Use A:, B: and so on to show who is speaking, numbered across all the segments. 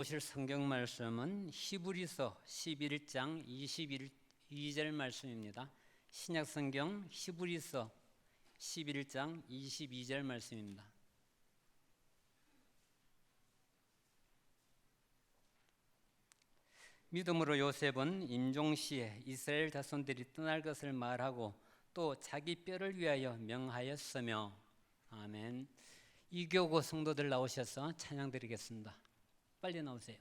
A: 보실 성경 말씀은 히브리서 11장 22절 말씀입니다. 신약 성경 히브리서 11장 22절 말씀입니다. 믿음으로 요셉은 임종시에 이스라엘 자손들이 떠날 것을 말하고 또 자기 뼈를 위하여 명하였으며. 아멘. 이교구 성도들 나오셔서 찬양 드리겠습니다. 빨리 나오세요.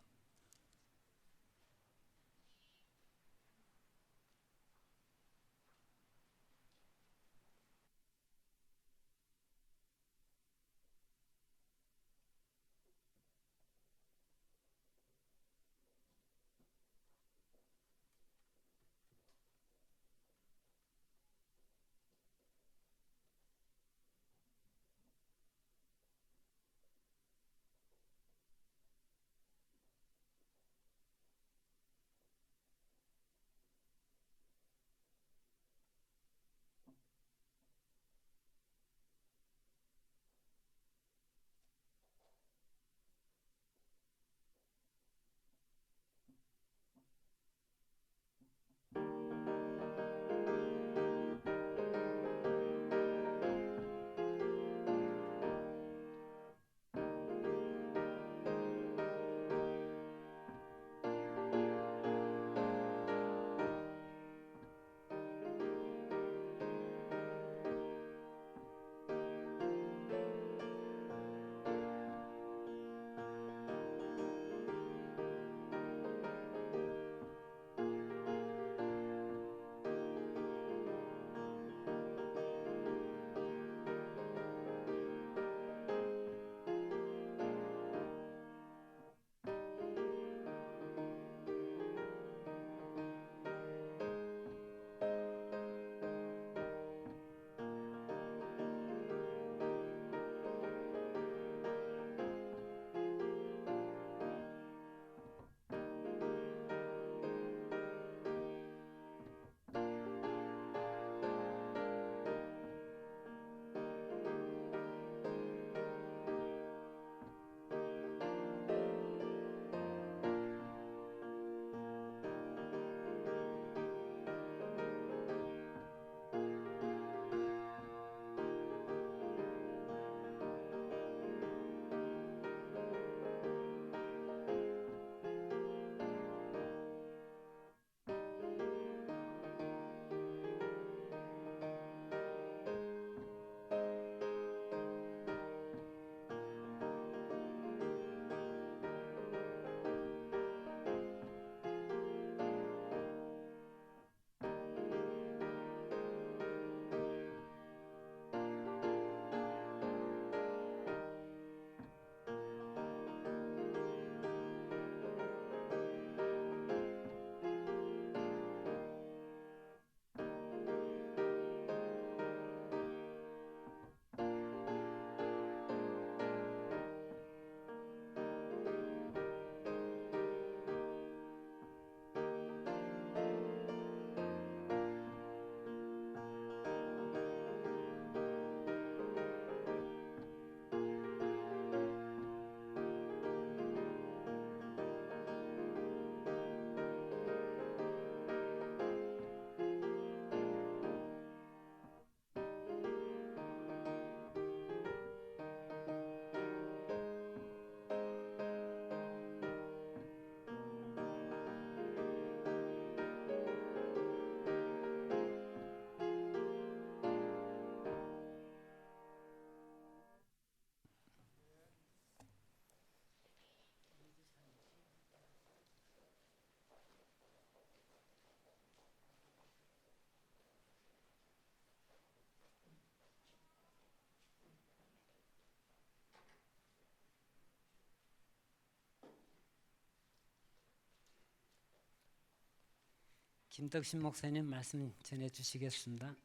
A: 김덕신 목사님 말씀 전해 주시겠습니다.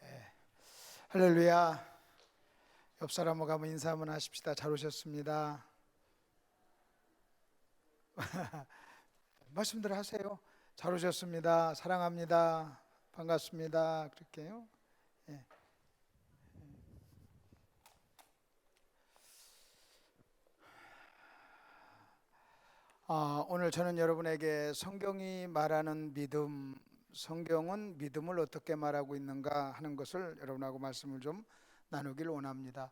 B: 예. 할렐루야. 옆 사람하고 한번 인사 한번 하십시다. 잘 오셨습니다. 말씀들 하세요. 잘 오셨습니다. 사랑합니다. 반갑습니다. 그렇게요. 예. 오늘 저는 여러분에게 성경이 말하는 믿음, 성경은 믿음을 어떻게 말하고 있는가 하는 것을 여러분하고 말씀을 좀 나누길 원합니다.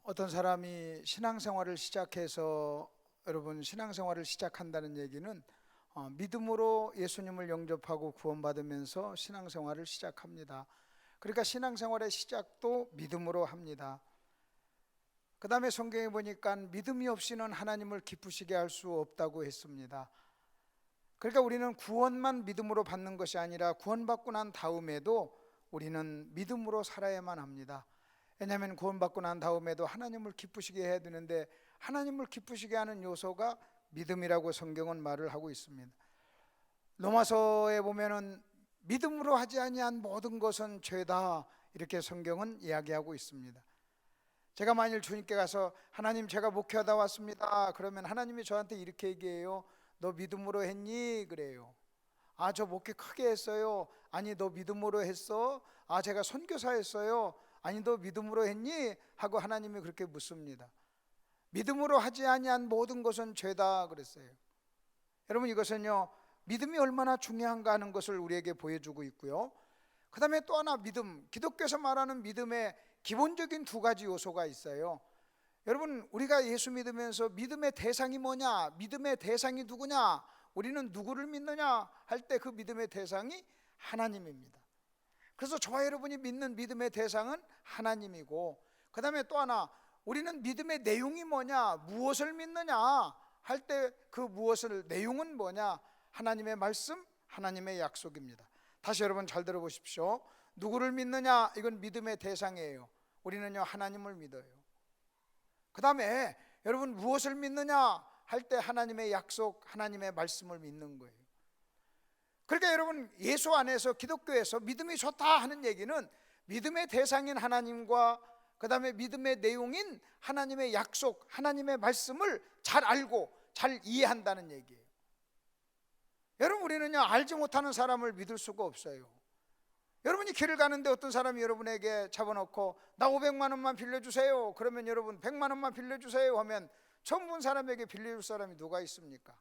B: 어떤 사람이 신앙생활을 시작해서 여러분 신앙생활을 시작한다는 얘기는 믿음으로 예수님을 영접하고 구원받으면서 신앙생활을 시작합니다. 그러니까 신앙생활의 시작도 믿음으로 합니다. 그 다음에 성경에 보니까 믿음이 없이는 하나님을 기쁘시게 할 수 없다고 했습니다. 그러니까 우리는 구원만 믿음으로 받는 것이 아니라 구원받고 난 다음에도 우리는 믿음으로 살아야만 합니다. 왜냐하면 구원받고 난 다음에도 하나님을 기쁘시게 해야 되는데 하나님을 기쁘시게 하는 요소가 믿음이라고 성경은 말을 하고 있습니다. 로마서에 보면은 믿음으로 하지 아니한 모든 것은 죄다 이렇게 성경은 이야기하고 있습니다. 제가 만일 주님께 가서 하나님 제가 목회하다 왔습니다 그러면 하나님이 저한테 이렇게 얘기해요. 너 믿음으로 했니? 그래요. 저 목회 크게 했어요. 아니 너 믿음으로 했어? 제가 선교사 했어요. 아니 너 믿음으로 했니? 하고 하나님이 그렇게 묻습니다. 믿음으로 하지 아니한 모든 것은 죄다 그랬어요. 여러분 이것은요 믿음이 얼마나 중요한가 하는 것을 우리에게 보여주고 있고요. 그 다음에 또 하나 믿음, 기독교에서 말하는 믿음의 기본적인 두 가지 요소가 있어요. 여러분 우리가 예수 믿으면서 믿음의 대상이 뭐냐, 믿음의 대상이 누구냐, 우리는 누구를 믿느냐 할 때 그 믿음의 대상이 하나님입니다. 그래서 저와 여러분이 믿는 믿음의 대상은 하나님이고, 그 다음에 또 하나 우리는 믿음의 내용이 뭐냐, 무엇을 믿느냐 할 때 그 무엇을 내용은 뭐냐, 하나님의 말씀, 하나님의 약속입니다. 다시 여러분 잘 들어보십시오. 누구를 믿느냐, 이건 믿음의 대상이에요. 우리는요 하나님을 믿어요. 그 다음에 여러분 무엇을 믿느냐 할 때 하나님의 약속, 하나님의 말씀을 믿는 거예요. 그러니까 여러분 예수 안에서 기독교에서 믿음이 좋다 하는 얘기는 믿음의 대상인 하나님과 그 다음에 믿음의 내용인 하나님의 약속, 하나님의 말씀을 잘 알고 잘 이해한다는 얘기예요. 여러분 우리는요 알지 못하는 사람을 믿을 수가 없어요. 여러분이 길을 가는데 어떤 사람이 여러분에게 잡아놓고 나 500만 원만 빌려주세요 그러면 여러분 100만 원만 빌려주세요 하면 처음 본 사람에게 빌려줄 사람이 누가 있습니까?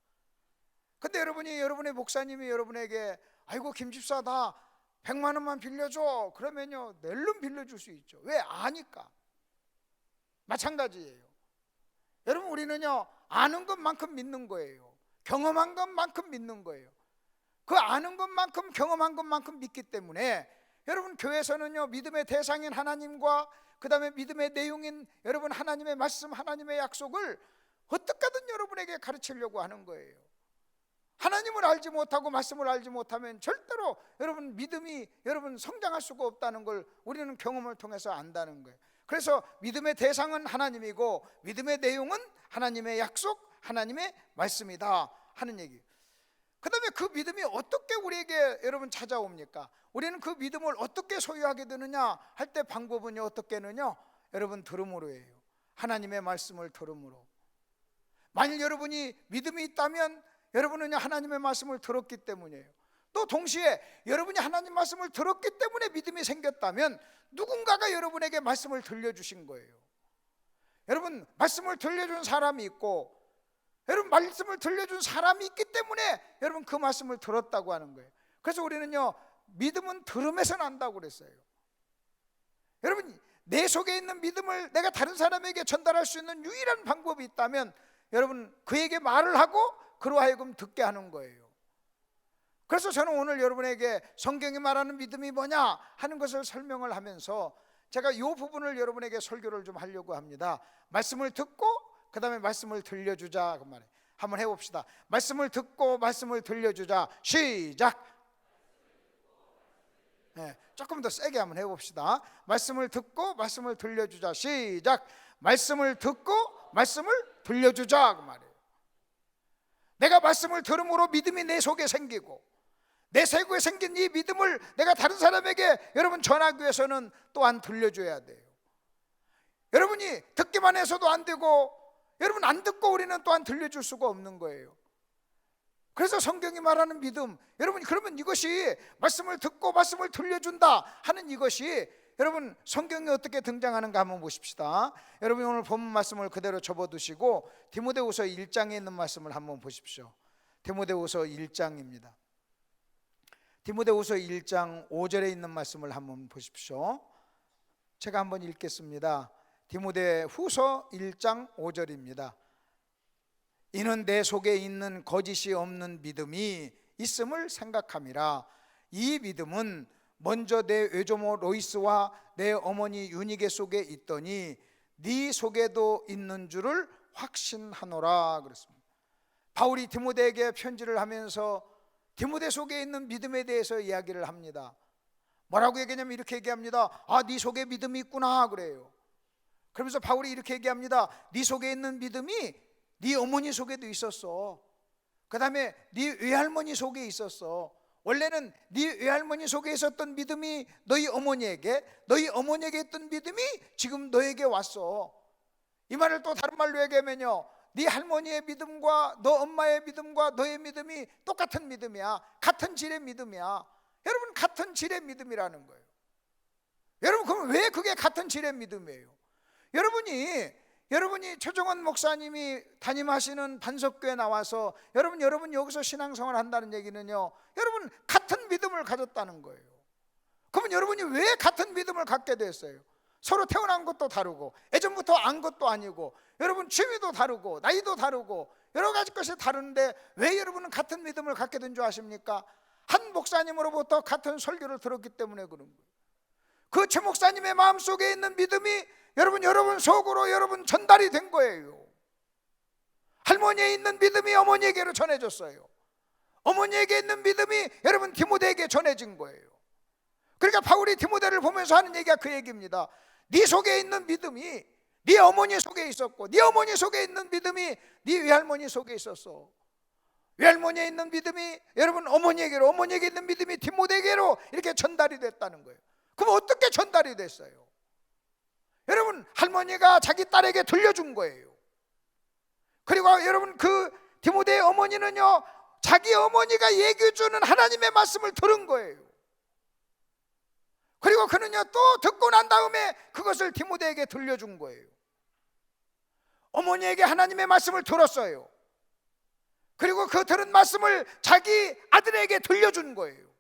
B: 근데 여러분의 목사님이 여러분에게 아이고 김집사 나 100만 원만 빌려줘 그러면요 낼름 빌려줄 수 있죠. 왜? 아니까. 마찬가지예요. 여러분 우리는요 아는 것만큼 믿는 거예요. 경험한 것만큼 믿는 거예요. 그 아는 것만큼 경험한 것만큼 믿기 때문에 여러분 교회에서는요 믿음의 대상인 하나님과 그 다음에 믿음의 내용인 여러분 하나님의 말씀, 하나님의 약속을 어떻게 하든 여러분에게 가르치려고 하는 거예요. 하나님을 알지 못하고 말씀을 알지 못하면 절대로 여러분 믿음이 여러분 성장할 수가 없다는 걸 우리는 경험을 통해서 안다는 거예요. 그래서 믿음의 대상은 하나님이고 믿음의 내용은 하나님의 약속, 하나님의 말씀이다 하는 얘기예요. 그 다음에 그 믿음이 어떻게 우리에게 여러분 찾아옵니까? 우리는 그 믿음을 어떻게 소유하게 되느냐 할 때 방법은요 어떻게 하느냐, 여러분 들음으로예요. 하나님의 말씀을 들음으로. 만일 여러분이 믿음이 있다면 여러분은 하나님의 말씀을 들었기 때문이에요. 또 동시에 여러분이 하나님 말씀을 들었기 때문에 믿음이 생겼다면 누군가가 여러분에게 말씀을 들려주신 거예요. 여러분 말씀을 들려준 사람이 있고 여러분 말씀을 들려준 사람이 있기 때문에 여러분 그 말씀을 들었다고 하는 거예요. 그래서 우리는요 믿음은 들음에서 난다고 그랬어요. 여러분 내 속에 있는 믿음을 내가 다른 사람에게 전달할 수 있는 유일한 방법이 있다면 여러분 그에게 말을 하고 그로 하여금 듣게 하는 거예요. 그래서 저는 오늘 여러분에게 성경이 말하는 믿음이 뭐냐 하는 것을 설명을 하면서 제가 이 부분을 여러분에게 설교를 좀 하려고 합니다. 말씀을 듣고 그 다음에 말씀을 들려주자 그 말이에요. 한번 해봅시다. 말씀을 듣고 말씀을 들려주자. 시작. 네, 조금 더 세게 한번 해봅시다. 말씀을 듣고 말씀을 들려주자. 시작. 말씀을 듣고 말씀을 들려주자 그 말이에요. 내가 말씀을 들음으로 믿음이 내 속에 생기고 내 속에 생긴 이 믿음을 내가 다른 사람에게 여러분 전하기 위해서는 또한 들려줘야 돼요. 여러분이 듣기만 해서도 안 되고 여러분 안 듣고 우리는 또한 들려줄 수가 없는 거예요. 그래서 성경이 말하는 믿음, 여러분 그러면 이것이 말씀을 듣고 말씀을 들려준다 하는 이것이 여러분 성경에 어떻게 등장하는가 한번 보십시다. 여러분 오늘 본문 말씀을 그대로 접어두시고 디모데후서 1장에 있는 말씀을 한번 보십시오. 디모데후서 1장입니다. 디모데후서 1장 5절에 있는 말씀을 한번 보십시오. 제가 한번 읽겠습니다. 디모데후서 1장 5절입니다. 이는 내 속에 있는 거짓이 없는 믿음이 있음을 생각함이라. 이 믿음은 먼저 내 외조모 로이스와 내 어머니 유니게 속에 있더니 네 속에도 있는 줄을 확신하노라 그랬습니다. 바울이 디모데에게 편지를 하면서 디모데 속에 있는 믿음에 대해서 이야기를 합니다. 뭐라고 얘기하냐면 이렇게 얘기합니다. 아, 네 속에 믿음이 있구나 그래요. 그러면서 바울이 이렇게 얘기합니다. 네 속에 있는 믿음이 네 어머니 속에도 있었어. 그 다음에 네 외할머니 속에 있었어. 원래는 네 외할머니 속에 있었던 믿음이 너희 어머니에게, 너희 어머니에게 있던 믿음이 지금 너에게 왔어. 이 말을 또 다른 말로 얘기하면요, 네 할머니의 믿음과 너 엄마의 믿음과 너의 믿음이 똑같은 믿음이야. 같은 질의 믿음이야. 여러분, 같은 질의 믿음이라는 거예요. 여러분, 그럼 왜 그게 같은 질의 믿음이에요? 여러분이 최정원 목사님이 담임하시는 반석교에 나와서 여러분 여기서 신앙생활 한다는 얘기는요, 여러분 같은 믿음을 가졌다는 거예요. 그러면 여러분이 왜 같은 믿음을 갖게 됐어요? 서로 태어난 것도 다르고 예전부터 안 것도 아니고 여러분 취미도 다르고 나이도 다르고 여러 가지 것이 다른데 왜 여러분은 같은 믿음을 갖게 된 줄 아십니까? 한 목사님으로부터 같은 설교를 들었기 때문에 그런 거예요. 그 최 목사님의 마음속에 있는 믿음이 여러분 속으로 여러분 전달이 된 거예요. 할머니에 있는 믿음이 어머니에게로 전해졌어요. 어머니에게 있는 믿음이 여러분 디모데에게 전해진 거예요. 그러니까 바울이 디모데를 보면서 하는 얘기가 그 얘기입니다. 네 속에 있는 믿음이 네 어머니 속에 있었고 네 어머니 속에 있는 믿음이 네 외할머니 속에 있었어. 외할머니에 있는 믿음이 여러분 어머니에게로, 어머니에게 있는 믿음이 디모데에게로 이렇게 전달이 됐다는 거예요. 그럼 어떻게 전달이 됐어요? 여러분, 할머니가 자기 딸에게 들려준 거예요. 그리고 여러분 그 디모데의 어머니는요, 자기 어머니가 얘기해주는 하나님의 말씀을 들은 거예요. 그리고 그는요 또 듣고 난 다음에 그것을 디모데에게 들려준 거예요. 어머니에게 하나님의 말씀을 들었어요. 그리고 그 들은 말씀을 자기 아들에게 들려준 거예요.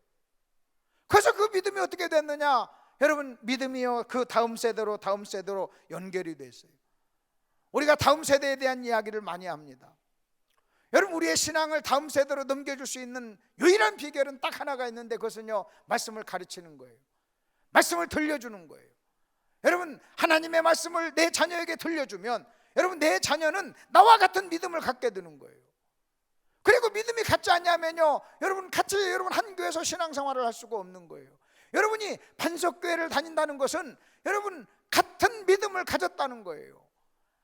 B: 그래서 그 믿음이 어떻게 됐느냐? 여러분, 믿음이요 그 다음 세대로 연결이 됐어요. 우리가 다음 세대에 대한 이야기를 많이 합니다. 여러분, 우리의 신앙을 다음 세대로 넘겨줄 수 있는 유일한 비결은 딱 하나가 있는데 그것은요, 말씀을 가르치는 거예요. 말씀을 들려주는 거예요. 여러분, 하나님의 말씀을 내 자녀에게 들려주면 여러분 내 자녀는 나와 같은 믿음을 갖게 되는 거예요. 그리고 믿음이 같지 않냐면요, 여러분 같이 한 교회에서 신앙생활을 할 수가 없는 거예요. 여러분이 반석교회를 다닌다는 것은 여러분 같은 믿음을 가졌다는 거예요.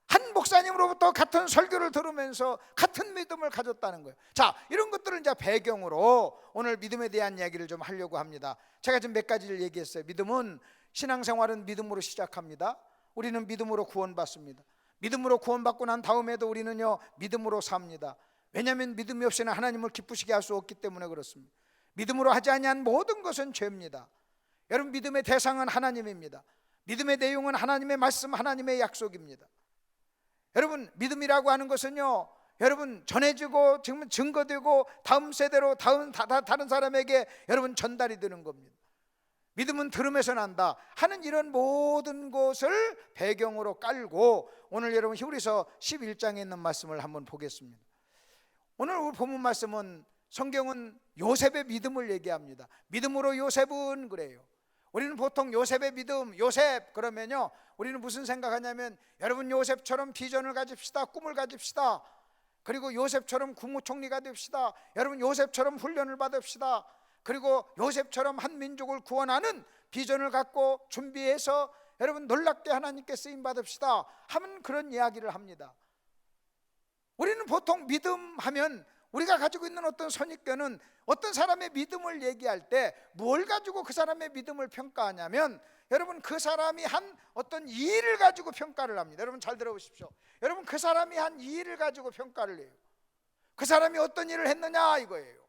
B: 한 목사님으로부터 같은 설교를 들으면서 같은 믿음을 가졌다는 거예요. 자, 이런 것들을 이제 배경으로 오늘 믿음에 대한 이야기를 좀 하려고 합니다. 제가 지금 몇 가지를 얘기했어요. 믿음은, 신앙생활은 믿음으로 시작합니다. 우리는 믿음으로 구원받습니다. 믿음으로 구원받고 난 다음에도 우리는요 믿음으로 삽니다. 왜냐하면 믿음이 없이는 하나님을 기쁘시게 할 수 없기 때문에 그렇습니다. 믿음으로 하지 아니한 모든 것은 죄입니다. 여러분, 믿음의 대상은 하나님입니다. 믿음의 내용은 하나님의 말씀, 하나님의 약속입니다. 여러분, 믿음이라고 하는 것은요, 여러분 전해지고 지금 증거되고 다음 세대로 다른 사람에게 여러분 전달이 되는 겁니다. 믿음은 들음에서 난다 하는 이런 모든 것을 배경으로 깔고 오늘 여러분 히브리서 11장에 있는 말씀을 한번 보겠습니다. 오늘 우리 본문 말씀은, 성경은 요셉의 믿음을 얘기합니다. 믿음으로 요셉은 그래요. 우리는 보통 요셉의 믿음, 요셉 그러면요 우리는 무슨 생각하냐면, 여러분 요셉처럼 비전을 가집시다, 꿈을 가집시다. 그리고 요셉처럼 국무총리가 됩시다. 여러분 요셉처럼 훈련을 받읍시다. 그리고 요셉처럼 한 민족을 구원하는 비전을 갖고 준비해서 여러분 놀랍게 하나님께 쓰임 받읍시다 하면 그런 이야기를 합니다. 우리는 보통 믿음 하면 우리가 가지고 있는 어떤 선입견은, 어떤 사람의 믿음을 얘기할 때 뭘 가지고 그 사람의 믿음을 평가하냐면, 여러분 그 사람이 한 어떤 일을 가지고 평가를 합니다. 여러분 잘 들어보십시오. 여러분 그 사람이 한 일을 가지고 평가를 해요. 그 사람이 어떤 일을 했느냐 이거예요.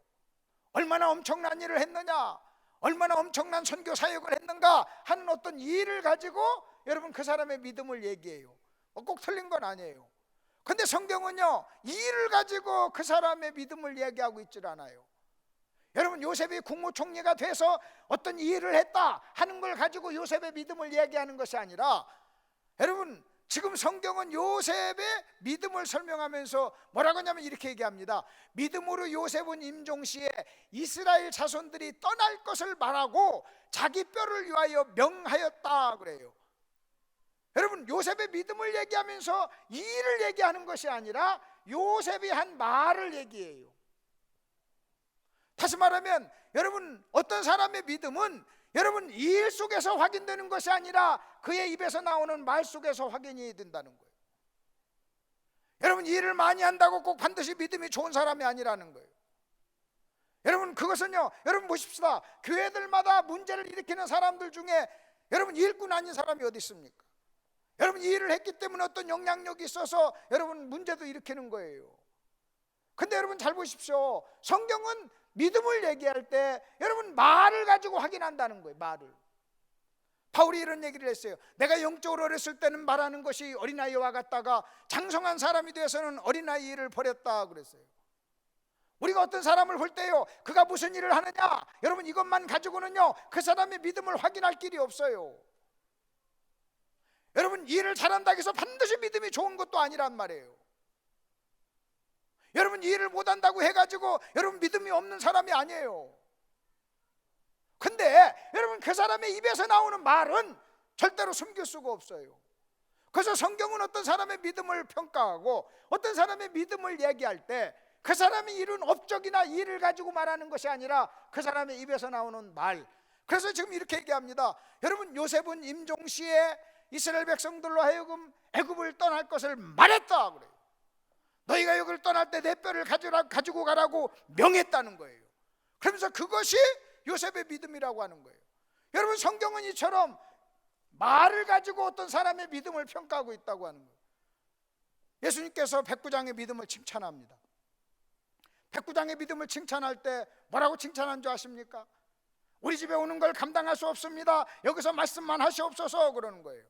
B: 얼마나 엄청난 일을 했느냐, 얼마나 엄청난 선교 사역을 했는가 하는 어떤 일을 가지고 여러분 그 사람의 믿음을 얘기해요. 꼭 틀린 건 아니에요. 근데 성경은요, 이 일을 가지고 그 사람의 믿음을 얘기하고 있질 않아요. 여러분, 요셉이 국무총리가 돼서 어떤 일을 했다 하는 걸 가지고 요셉의 믿음을 얘기하는 것이 아니라, 여러분 지금 성경은 요셉의 믿음을 설명하면서 뭐라고 하냐면 이렇게 얘기합니다. 믿음으로 요셉은 임종시에 이스라엘 자손들이 떠날 것을 말하고 자기 뼈를 위하여 명하였다 그래요. 여러분, 요셉의 믿음을 얘기하면서 이 일을 얘기하는 것이 아니라 요셉이 한 말을 얘기해요. 다시 말하면 여러분, 어떤 사람의 믿음은 여러분 이 일 속에서 확인되는 것이 아니라 그의 입에서 나오는 말 속에서 확인이 된다는 거예요. 여러분, 이 일을 많이 한다고 꼭 반드시 믿음이 좋은 사람이 아니라는 거예요. 여러분, 그것은요, 여러분 보십시다. 교회들마다 문제를 일으키는 사람들 중에 여러분 일꾼 아닌 사람이 어디 있습니까? 여러분, 이 일을 했기 때문에 어떤 영향력이 있어서 여러분 문제도 일으키는 거예요. 근데 여러분 잘 보십시오. 성경은 믿음을 얘기할 때 여러분 말을 가지고 확인한다는 거예요. 말을. 바울이 이런 얘기를 했어요. 내가 영적으로 어렸을 때는 말하는 것이 어린아이와 같다가 장성한 사람이 되어서는 어린아이 일을 버렸다 그랬어요. 우리가 어떤 사람을 볼 때요, 그가 무슨 일을 하느냐, 여러분 이것만 가지고는요 그 사람의 믿음을 확인할 길이 없어요. 여러분, 일을 잘한다고 해서 반드시 믿음이 좋은 것도 아니란 말이에요. 여러분, 일을 못한다고 해가지고 여러분 믿음이 없는 사람이 아니에요. 근데 여러분 그 사람의 입에서 나오는 말은 절대로 숨길 수가 없어요. 그래서 성경은 어떤 사람의 믿음을 평가하고 어떤 사람의 믿음을 얘기할 때 그 사람이 이룬 업적이나 일을 가지고 말하는 것이 아니라 그 사람의 입에서 나오는 말. 그래서 지금 이렇게 얘기합니다. 여러분, 요셉은 임종시에 이스라엘 백성들로 하여금 애굽을 떠날 것을 말했다 그래요. 너희가 여기를 떠날 때 내 뼈를 가지고 가라고 명했다는 거예요. 그러면서 그것이 요셉의 믿음이라고 하는 거예요. 여러분, 성경은 이처럼 말을 가지고 어떤 사람의 믿음을 평가하고 있다고 하는 거예요. 예수님께서 백부장의 믿음을 칭찬합니다. 백부장의 믿음을 칭찬할 때 뭐라고 칭찬한 줄 아십니까? 우리 집에 오는 걸 감당할 수 없습니다. 여기서 말씀만 하시옵소서 그러는 거예요.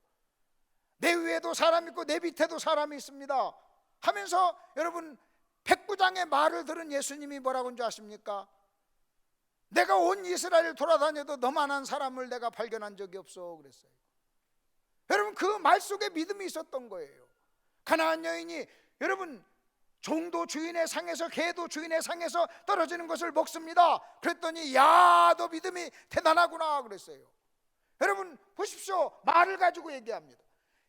B: 내 위에도 사람이 있고 내 밑에도 사람이 있습니다 하면서 여러분 백부장의 말을 들은 예수님이 뭐라고 한 줄 아십니까? 내가 온 이스라엘을 돌아다녀도 너만한 사람을 내가 발견한 적이 없어 그랬어요. 여러분, 그 말 속에 믿음이 있었던 거예요. 가나안 여인이 여러분 종도 주인의 상에서 개도 주인의 상에서 떨어지는 것을 먹습니다. 그랬더니 야, 너 믿음이 대단하구나 그랬어요. 여러분 보십시오. 말을 가지고 얘기합니다.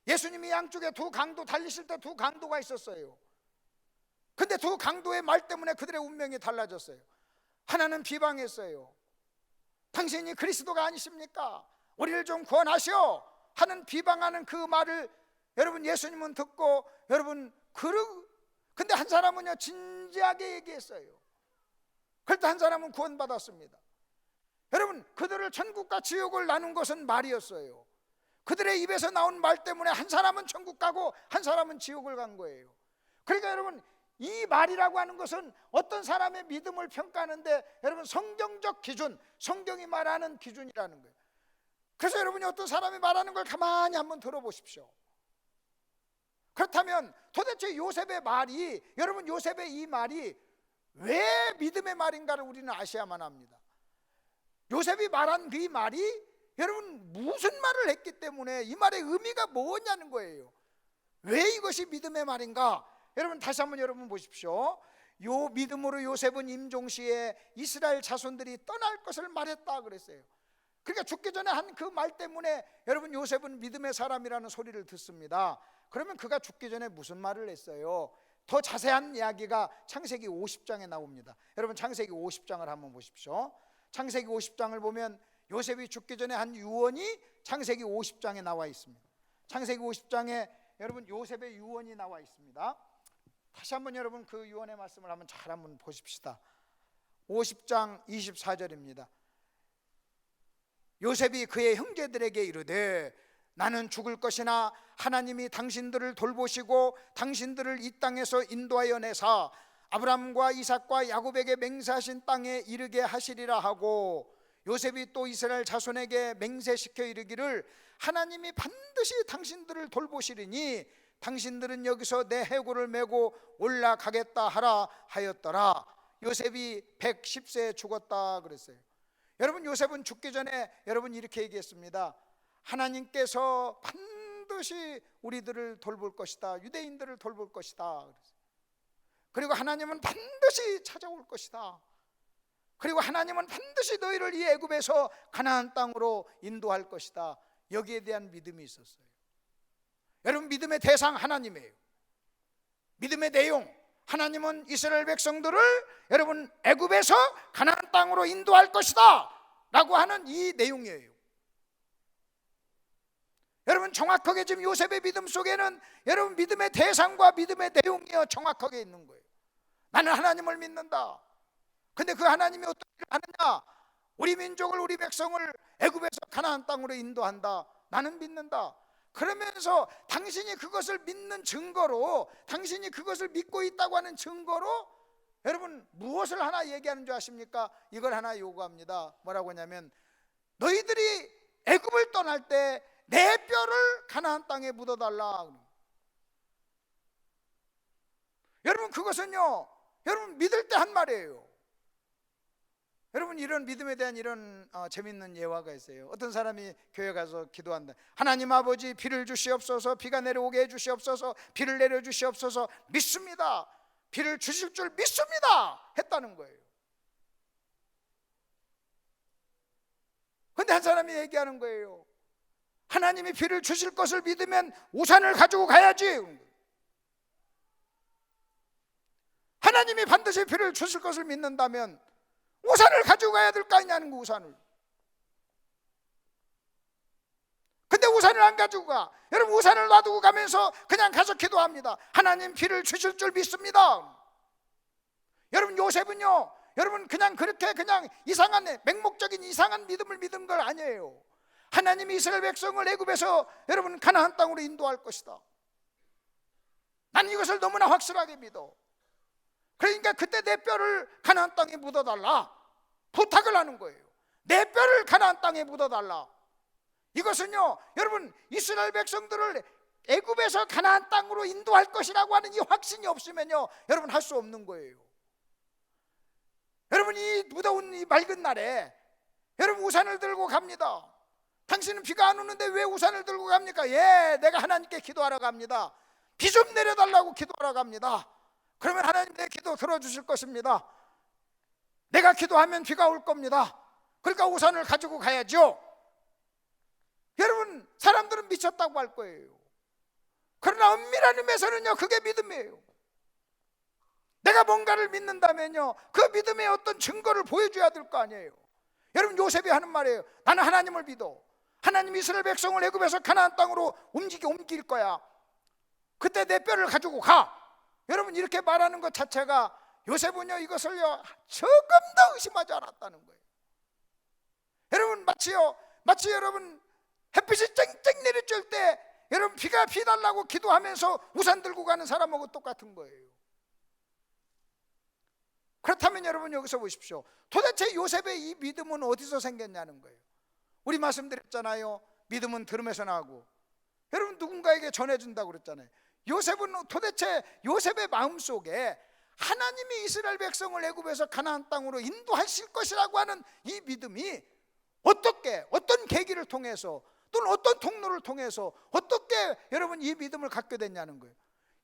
B: 예수님이 양쪽에 두 강도 달리실 때 두 강도가 있었어요. 근데 두 강도의 말 때문에 그들의 운명이 달라졌어요. 하나는 비방했어요. 당신이 그리스도가 아니십니까? 우리를 좀 구원하시오 하는 비방하는 그 말을 여러분 예수님은 듣고 여러분 근데 한 사람은요 진지하게 얘기했어요. 그럴 때 한 사람은 구원받았습니다. 여러분, 그들을 천국과 지옥을 나눈 것은 말이었어요. 그들의 입에서 나온 말 때문에 한 사람은 천국 가고 한 사람은 지옥을 간 거예요. 그러니까 여러분, 이 말이라고 하는 것은 어떤 사람의 믿음을 평가하는데 여러분 성경적 기준, 성경이 말하는 기준이라는 거예요. 그래서 여러분이 어떤 사람이 말하는 걸 가만히 한번 들어보십시오. 그렇다면 도대체 요셉의 말이, 여러분 요셉의 이 말이 왜 믿음의 말인가를 우리는 아셔야만 합니다. 요셉이 말한 그 말이 여러분 무슨 말을 했기 때문에 이 말의 의미가 뭐냐는 거예요. 왜 이것이 믿음의 말인가? 여러분 다시 한번 여러분 보십시오. 요 믿음으로 요셉은 임종시에 이스라엘 자손들이 떠날 것을 말했다 그랬어요. 그러니까 죽기 전에 한 그 말 때문에 여러분 요셉은 믿음의 사람이라는 소리를 듣습니다. 그러면 그가 죽기 전에 무슨 말을 했어요? 더 자세한 이야기가 창세기 50장에 나옵니다. 여러분 창세기 50장을 한번 보십시오. 창세기 50장을 보면 요셉이 죽기 전에 한 유언이 창세기 50장에 나와 있습니다. 창세기 50장에 여러분 요셉의 유언이 나와 있습니다. 다시 한번 여러분 그 유언의 말씀을 한번 잘 한번 보십시다. 50장 24절입니다. 요셉이 그의 형제들에게 이르되 나는 죽을 것이나 하나님이 당신들을 돌보시고 당신들을 이 땅에서 인도하여 내사 아브람과 이삭과 야곱에게 맹세하신 땅에 이르게 하시리라 하고, 요셉이 또 이스라엘 자손에게 맹세시켜 이르기를 하나님이 반드시 당신들을 돌보시리니 당신들은 여기서 내 해골을 메고 올라가겠다 하라 하였더라. 요셉이 110세에 죽었다 그랬어요. 여러분, 요셉은 죽기 전에 여러분 이렇게 얘기했습니다. 하나님께서 반드시 우리들을 돌볼 것이다, 유대인들을 돌볼 것이다. 그리고 하나님은 반드시 찾아올 것이다. 그리고 하나님은 반드시 너희를 이 애굽에서 가나안 땅으로 인도할 것이다. 여기에 대한 믿음이 있었어요. 여러분, 믿음의 대상 하나님이에요. 믿음의 내용, 하나님은 이스라엘 백성들을 여러분 애굽에서 가나안 땅으로 인도할 것이다 라고 하는 이 내용이에요. 여러분, 정확하게 지금 요셉의 믿음 속에는 여러분 믿음의 대상과 믿음의 내용이 정확하게 있는 거예요. 나는 하나님을 믿는다. 근데 그 하나님이 어떤 일을 하느냐? 우리 민족을, 우리 백성을 애굽에서 가나안 땅으로 인도한다. 나는 믿는다. 그러면서 당신이 그것을 믿는 증거로, 당신이 그것을 믿고 있다고 하는 증거로 여러분 무엇을 하나 얘기하는 줄 아십니까? 이걸 하나 요구합니다. 뭐라고 하냐면, 너희들이 애굽을 떠날 때 내 뼈를 가나안 땅에 묻어달라. 여러분, 그것은요, 여러분 믿을 때 한 말이에요. 여러분, 이런 믿음에 대한 이런 재밌는 예화가 있어요. 어떤 사람이 교회 가서 기도한다. 하나님 아버지, 비를 주시옵소서, 비가 내려오게 해주시옵소서, 비를 내려주시옵소서, 믿습니다. 비를 주실 줄 믿습니다 했다는 거예요. 그런데 한 사람이 얘기하는 거예요. 하나님이 비를 주실 것을 믿으면 우산을 가지고 가야지. 하나님이 반드시 비를 주실 것을 믿는다면 우산을 가지고 가야 될 거 아니냐는 거, 우산을. 근데 우산을 안 가지고 가. 여러분, 우산을 놔두고 가면서 그냥 가서 기도합니다. 하나님 비를 주실 줄 믿습니다. 여러분, 요셉은요, 여러분 그냥 그렇게 그냥 이상한 맹목적인 이상한 믿음을 믿은 걸 아니에요. 하나님이 이스라엘 백성을 애굽에서 여러분 가나안 땅으로 인도할 것이다. 나는 이것을 너무나 확실하게 믿어. 그러니까 그때 내 뼈를 가나안 땅에 묻어달라 부탁을 하는 거예요. 내 뼈를 가나안 땅에 묻어달라. 이것은요, 여러분 이스라엘 백성들을 애굽에서 가나안 땅으로 인도할 것이라고 하는 이 확신이 없으면요, 여러분 할 수 없는 거예요. 여러분, 이 무더운 이 맑은 날에 여러분 우산을 들고 갑니다. 당신은 비가 안 오는데 왜 우산을 들고 갑니까? 예, 내가 하나님께 기도하러 갑니다. 비 좀 내려달라고 기도하러 갑니다. 그러면 하나님 내 기도 들어주실 것입니다. 내가 기도하면 비가 올 겁니다. 그러니까 우산을 가지고 가야죠. 여러분, 사람들은 미쳤다고 할 거예요. 그러나 엄밀한 의미에서는요, 그게 믿음이에요. 내가 뭔가를 믿는다면요, 그 믿음의 어떤 증거를 보여줘야 될 거 아니에요. 여러분, 요셉이 하는 말이에요. 나는 하나님을 믿어. 하나님 이스라엘 백성을 애굽에서 가나안 땅으로 옮길 거야. 그때 내 뼈를 가지고 가. 여러분, 이렇게 말하는 것 자체가 요셉은요, 이것을요 조금도 의심하지 않았다는 거예요. 여러분, 마치 여러분 햇빛이 쨍쨍 내리쬐을 때 여러분 비 달라고 기도하면서 우산 들고 가는 사람하고 똑같은 거예요. 그렇다면 여러분 여기서 보십시오. 도대체 요셉의 이 믿음은 어디서 생겼냐는 거예요. 우리 말씀드렸잖아요. 믿음은 들음에서 나고, 여러분 누군가에게 전해준다고 그랬잖아요. 요셉은 도대체 요셉의 마음속에 하나님이 이스라엘 백성을 애굽에서 가나안 땅으로 인도하실 것이라고 하는 이 믿음이 어떻게, 어떤 계기를 통해서 또는 어떤 통로를 통해서 어떻게 여러분 이 믿음을 갖게 됐냐는 거예요.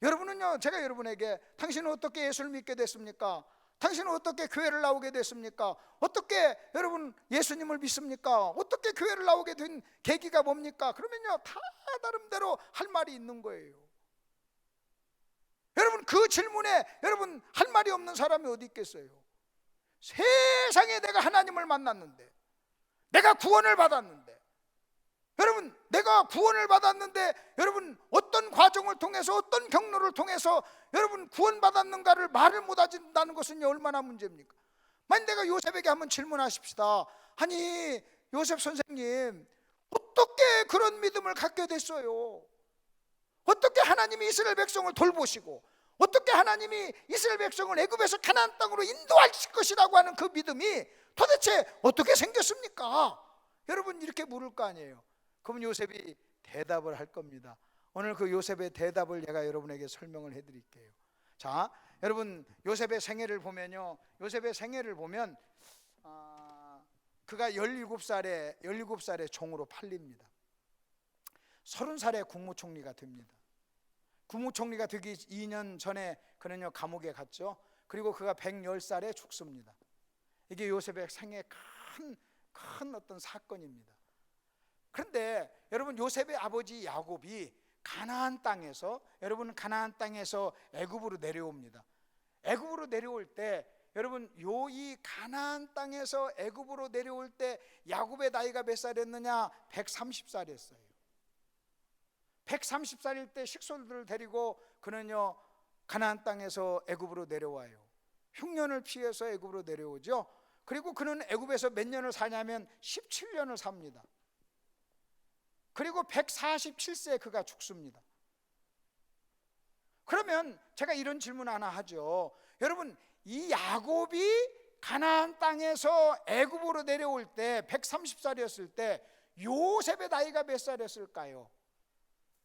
B: 여러분은요, 제가 여러분에게 당신은 어떻게 예수를 믿게 됐습니까? 당신은 어떻게 교회를 나오게 됐습니까? 어떻게 여러분 예수님을 믿습니까? 어떻게 교회를 나오게 된 계기가 뭡니까? 그러면요, 다 나름대로 할 말이 있는 거예요. 여러분, 그 질문에 여러분 할 말이 없는 사람이 어디 있겠어요? 세상에 내가 하나님을 만났는데, 내가 구원을 받았는데, 여러분 내가 구원을 받았는데 여러분 어떤 과정을 통해서 어떤 경로를 통해서 여러분 구원받았는가를 말을 못하신다는 것은 얼마나 문제입니까? 만약 내가 요셉에게 한번 질문하십시다. 아니 요셉 선생님, 어떻게 그런 믿음을 갖게 됐어요? 어떻게 하나님이 이스라엘 백성을 돌보시고 어떻게 하나님이 이스라엘 백성을 애굽에서 가나안 땅으로 인도하실 것이라고 하는 그 믿음이 도대체 어떻게 생겼습니까? 여러분 이렇게 물을 거 아니에요. 그럼 요셉이 대답을 할 겁니다. 오늘 그 요셉의 대답을 제가 여러분에게 설명을 해드릴게요. 자, 여러분 요셉의 생애를 보면요, 요셉의 생애를 보면 그가 17살에 종으로 팔립니다. 30살에 국무총리가 됩니다. 국무총리가 되기 2년 전에 그는요 감옥에 갔죠. 그리고 그가 110살에 죽습니다. 이게 요셉의 생애 큰 어떤 사건입니다. 그런데 여러분 요셉의 아버지 야곱이 가나안 땅에서, 여러분 가나안 땅에서 애굽으로 내려옵니다. 애굽으로 내려올 때 여러분 이 가나안 땅에서 애굽으로 내려올 때 야곱의 나이가 몇 살이었느냐? 130살이었어요. 130살일 때 식솔들을 데리고 그는요 가나안 땅에서 애굽으로 내려와요. 흉년을 피해서 애굽으로 내려오죠. 그리고 그는 애굽에서 몇 년을 사냐면 17년을 삽니다. 그리고 147세에 그가 죽습니다. 그러면 제가 이런 질문 하나 하죠. 여러분 이 야곱이 가나안 땅에서 애굽으로 내려올 때 130살이었을 때 요셉의 나이가 몇 살이었을까요?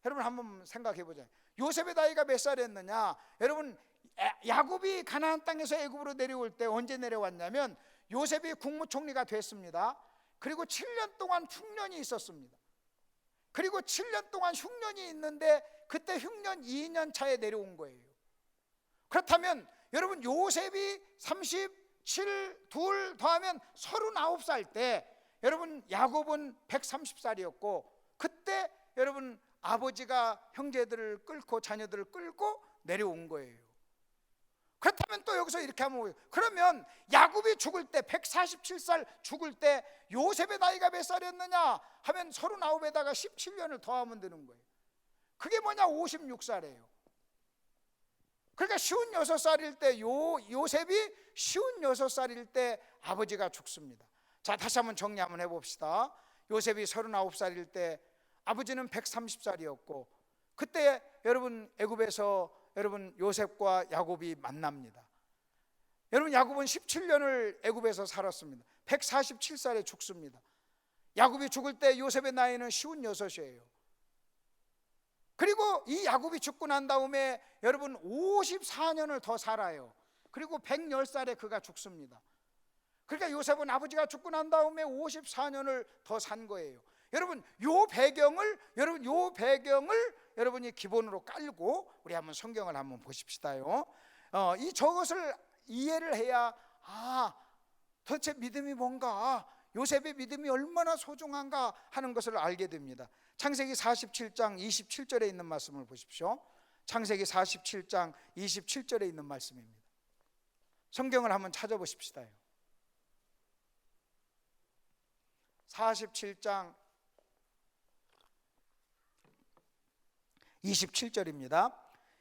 B: 여러분 한번 생각해 보자. 요셉의 나이가 몇 살이었느냐? 여러분 야곱이 가나안 땅에서 애굽으로 내려올 때 언제 내려왔냐면 요셉이 국무총리가 됐습니다. 그리고 7년 동안 흉년이 있었습니다. 그리고 7년 동안 흉년이 있는데 그때 흉년 2년 차에 내려온 거예요. 그렇다면 여러분 요셉이 37 둘 더하면 39살 때 여러분 야곱은 130살이었고 그때 여러분 아버지가 형제들을 끌고 자녀들을 끌고 내려온 거예요. 그렇다면 또 여기서 이렇게 하면, 그러면 야곱이 죽을 때 147살 죽을 때 요셉의 나이가 몇 살이었느냐 하면 39에다가 17년을 더하면 되는 거예요. 그게 뭐냐? 56살이에요. 그러니까 56살일 때 요셉이 56살일 때 아버지가 죽습니다. 자, 다시 한번 정리 한번 해봅시다. 요셉이 39살일 때 아버지는 130살이었고 그때 여러분 애굽에서 여러분 요셉과 야곱이 만납니다. 여러분 야곱은 17년을 애굽에서 살았습니다. 147살에 죽습니다. 야곱이 죽을 때 요셉의 나이는 56이에요. 그리고 이 야곱이 죽고 난 다음에 여러분 54년을 더 살아요. 그리고 110살에 그가 죽습니다. 그러니까 요셉은 아버지가 죽고 난 다음에 54년을 더 산 거예요. 여러분 요 배경을 여러분이 기본으로 깔고 우리 한번 성경을 한번 보십시다요. 저것을 이해를 해야 도대체 믿음이 뭔가, 요셉의 믿음이 얼마나 소중한가 하는 것을 알게 됩니다. 창세기 47장 27절에 있는 말씀을 보십시오. 창세기 47장 27절에 있는 말씀입니다. 성경을 한번 찾아보십시다요. 47장 27절입니다.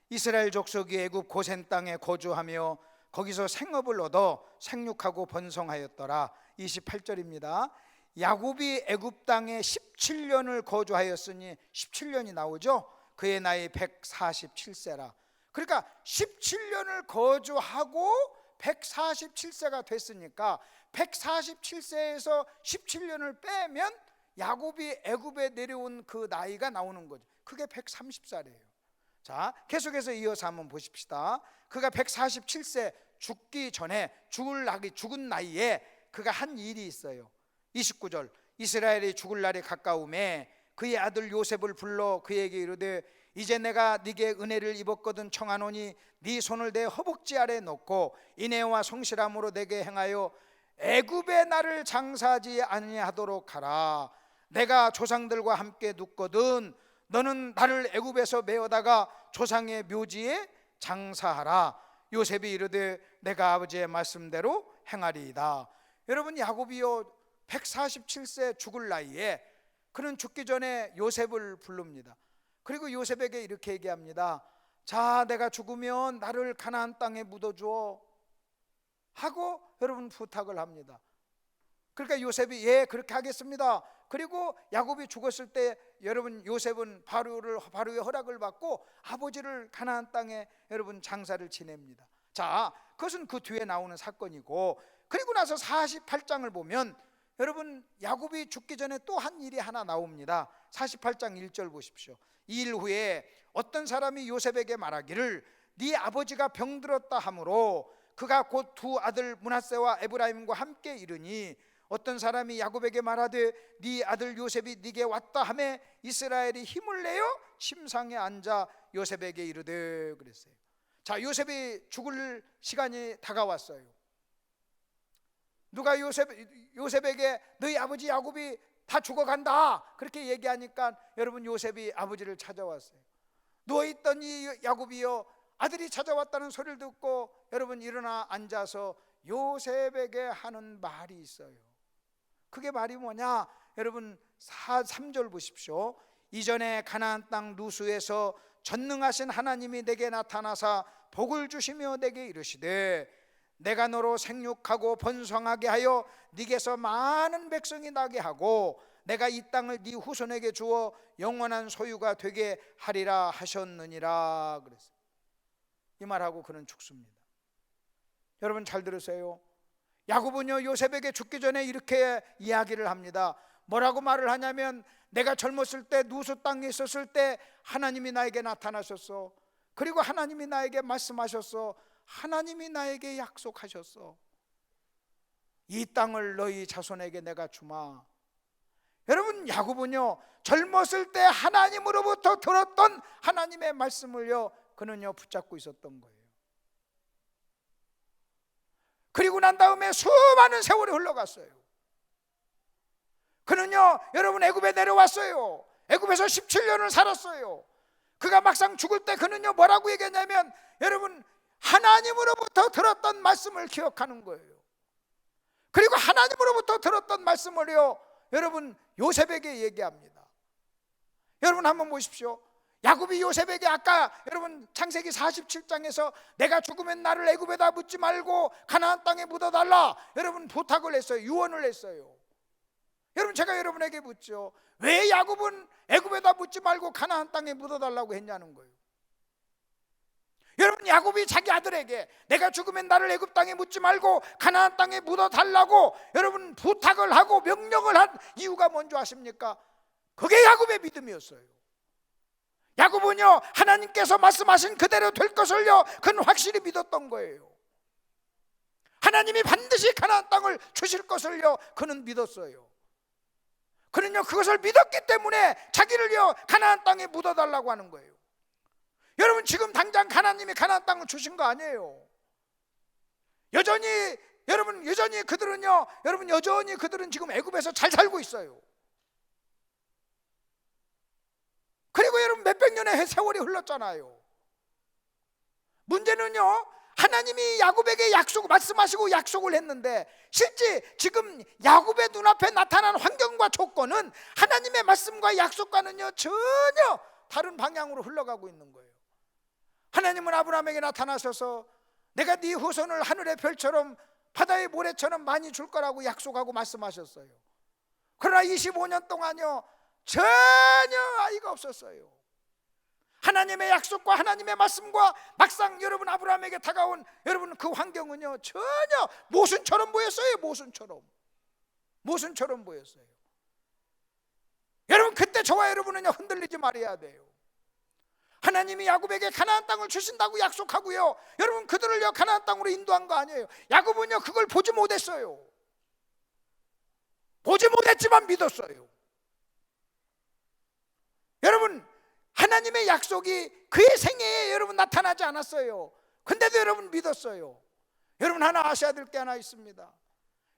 B: 이스라엘 족속이 애굽 고센 땅에 거주하며 거기서 생업을 얻어 생육하고 번성하였더라. 28절입니다. 야곱이 애굽 땅에 17년을 거주하였으니 17년이 나오죠. 그의 나이 147세라. 그러니까 17년을 거주하고 147세가 됐으니까 147세에서 17년을 빼면 야곱이 애굽에 내려온 그 나이가 나오는 거죠. 그게 130살이에요. 자, 계속해서 이어서 한번 보십시다. 그가 147세 죽기 전에 죽은 나이에 그가 한 일이 있어요. 29절, 이스라엘이 죽을 날이 가까움에 그의 아들 요셉을 불러 그에게 이르되 이제 내가 네게 은혜를 입었거든 청하노니 네 손을 내 허벅지 아래 놓고 인애와 성실함으로 내게 행하여 애굽에 나를 장사하지 아니하도록 하라. 내가 조상들과 함께 눕거든 너는 나를 애굽에서 메어다가 조상의 묘지에 장사하라. 요셉이 이르되 내가 아버지의 말씀대로 행하리이다. 여러분 야곱이요 147세 죽을 나이에 그는 죽기 전에 요셉을 부릅니다. 그리고 요셉에게 이렇게 얘기합니다. 자, 내가 죽으면 나를 가나안 땅에 묻어주어 하고 여러분 부탁을 합니다. 그러니까 요셉이 예 그렇게 하겠습니다. 그리고 야곱이 죽었을 때 여러분 요셉은 바로의 허락을 받고 아버지를 가나안 땅에 여러분 장사를 지냅니다. 자, 그것은 그 뒤에 나오는 사건이고, 그리고 나서 48장을 보면 여러분 야곱이 죽기 전에 또 한 일이 하나 나옵니다. 48장 1절 보십시오. 이 일 후에 어떤 사람이 요셉에게 말하기를 네 아버지가 병들었다 하므로 그가 곧 두 아들 므낫세와 에브라임과 함께 이르니 어떤 사람이 야곱에게 말하되 네 아들 요셉이 네게 왔다 하매 이스라엘이 힘을 내어 침상에 앉아 요셉에게 이르되 그랬어요. 자, 요셉이 죽을 시간이 다가왔어요. 누가 요셉에게 너희 아버지 야곱이 다 죽어간다 그렇게 얘기하니까 여러분 요셉이 아버지를 찾아왔어요. 누워있던 이 야곱이요 아들이 찾아왔다는 소리를 듣고 여러분 일어나 앉아서 요셉에게 하는 말이 있어요. 그게 말이 뭐냐? 여러분 3절 보십시오. 이전에 가나안 땅 루스에서 전능하신 하나님이 내게 나타나사 복을 주시며 내게 이르시되 내가 너로 생육하고 번성하게 하여 네게서 많은 백성이 나게 하고 내가 이 땅을 네 후손에게 주어 영원한 소유가 되게 하리라 하셨느니라 그랬어요. 이 말하고 그는 죽습니다. 여러분 잘 들으세요. 야곱은요 요셉에게 죽기 전에 이렇게 이야기를 합니다. 뭐라고 말을 하냐면 내가 젊었을 때 누수 땅에 있었을 때 하나님이 나에게 나타나셨어. 그리고 하나님이 나에게 말씀하셨어. 하나님이 나에게 약속하셨어. 이 땅을 너희 자손에게 내가 주마. 여러분 야곱은요 젊었을 때 하나님으로부터 들었던 하나님의 말씀을요 그는요 붙잡고 있었던 거예요. 그리고 난 다음에 수많은 세월이 흘러갔어요. 그는요 여러분 애굽에 내려왔어요. 애굽에서 17년을 살았어요. 그가 막상 죽을 때 그는요 뭐라고 얘기했냐면 여러분 하나님으로부터 들었던 말씀을 기억하는 거예요. 그리고 하나님으로부터 들었던 말씀을요 여러분 요셉에게 얘기합니다. 여러분 한번 보십시오. 야곱이 요셉에게 아까 여러분 창세기 47장에서 내가 죽으면 나를 애굽에다 묻지 말고 가나안 땅에 묻어달라 여러분 부탁을 했어요. 유언을 했어요. 여러분 제가 여러분에게 묻죠. 왜 야곱은 애굽에다 묻지 말고 가나안 땅에 묻어달라고 했냐는 거예요. 여러분 야곱이 자기 아들에게 내가 죽으면 나를 애굽 땅에 묻지 말고 가나안 땅에 묻어달라고 여러분 부탁을 하고 명령을 한 이유가 뭔지 아십니까? 그게 야곱의 믿음이었어요. 야곱은요 하나님께서 말씀하신 그대로 될 것을요 그는 확실히 믿었던 거예요. 하나님이 반드시 가나안 땅을 주실 것을요 그는 믿었어요. 그는요 그것을 믿었기 때문에 자기를요 가나안 땅에 묻어달라고 하는 거예요. 여러분 지금 당장 하나님이 가나안 땅을 주신 거 아니에요. 여전히 그들은 지금 애굽에서 잘 살고 있어요. 그리고 여러분 몇백 년의 세월이 흘렀잖아요. 문제는요 하나님이 야곱에게 말씀하시고 약속을 했는데 실제 지금 야곱의 눈앞에 나타난 환경과 조건은 하나님의 말씀과 약속과는요 전혀 다른 방향으로 흘러가고 있는 거예요. 하나님은 아브라함에게 나타나셔서 내가 네 후손을 하늘의 별처럼 바다의 모래처럼 많이 줄 거라고 약속하고 말씀하셨어요. 그러나 25년 동안요 전혀 아이가 없었어요. 하나님의 약속과 하나님의 말씀과 막상 여러분 아브라함에게 다가온 여러분 그 환경은요 전혀 모순처럼 보였어요. 모순처럼 보였어요. 여러분 그때 저와 여러분은요 흔들리지 말아야 돼요. 하나님이 야곱에게 가나안 땅을 주신다고 약속하고요 여러분 그들을요 가나안 땅으로 인도한 거 아니에요. 야곱은요 그걸 보지 못했어요. 보지 못했지만 믿었어요. 여러분 하나님의 약속이 그의 생애에 여러분 나타나지 않았어요. 근데도 여러분 믿었어요. 여러분 하나 아셔야 될 게 하나 있습니다.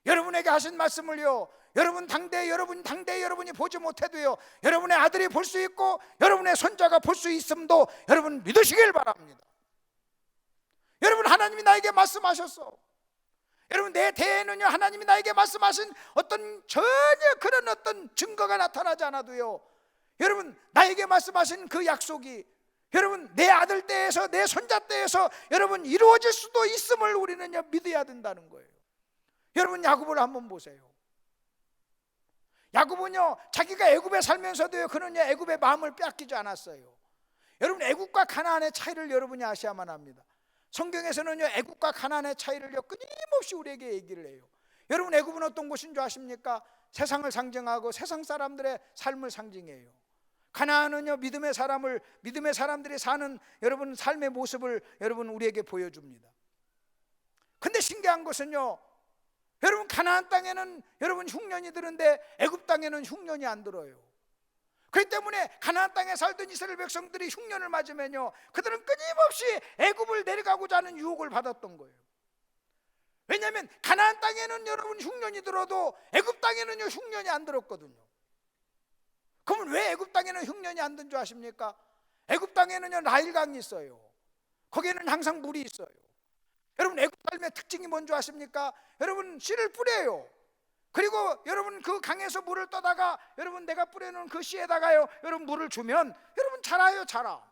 B: 여러분에게 하신 말씀을요 여러분 당대에 여러분이 보지 못해도요 여러분의 아들이 볼 수 있고 여러분의 손자가 볼 수 있음도 여러분 믿으시길 바랍니다. 여러분 하나님이 나에게 말씀하셨어. 여러분 내 대에는요 하나님이 나에게 말씀하신 전혀 그런 증거가 나타나지 않아도요 여러분 나에게 말씀하신 그 약속이 여러분 내 아들 때에서 내 손자 때에서 여러분 이루어질 수도 있음을 우리는요 믿어야 된다는 거예요. 여러분 야곱을 한번 보세요. 야곱은요 자기가 애굽에 살면서도요 그는요 애굽의 마음을 빼앗기지 않았어요. 여러분 애굽과 가나안의 차이를 여러분이 아셔야만 합니다. 성경에서는요 애굽과 가나안의 차이를요 끊임없이 우리에게 얘기를 해요. 여러분 애굽은 어떤 곳인 줄 아십니까? 세상을 상징하고 세상 사람들의 삶을 상징해요. 가나안은요 믿음의 사람들이 사는 여러분 삶의 모습을 여러분 우리에게 보여줍니다. 근데 신기한 것은요 여러분 가나안 땅에는 여러분 흉년이 드는데 애굽 땅에는 흉년이 안 들어요. 그렇기 때문에 가나안 땅에 살던 이스라엘 백성들이 흉년을 맞으면요 그들은 끊임없이 애굽을 내려가고자 하는 유혹을 받았던 거예요. 왜냐하면 가나안 땅에는 여러분 흉년이 들어도 애굽 땅에는요 흉년이 안 들었거든요. 그러면 왜 애굽 땅에는 흉년이 안 든 줄 아십니까? 애굽 땅에는요 나일강이 있어요. 거기에는 항상 물이 있어요. 여러분 애굽 삶의 특징이 뭔지 아십니까? 여러분 씨를 뿌려요. 그리고 여러분 그 강에서 물을 떠다가 여러분 내가 뿌려놓은 그 씨에다가요 여러분 물을 주면 여러분 자라요. 자라.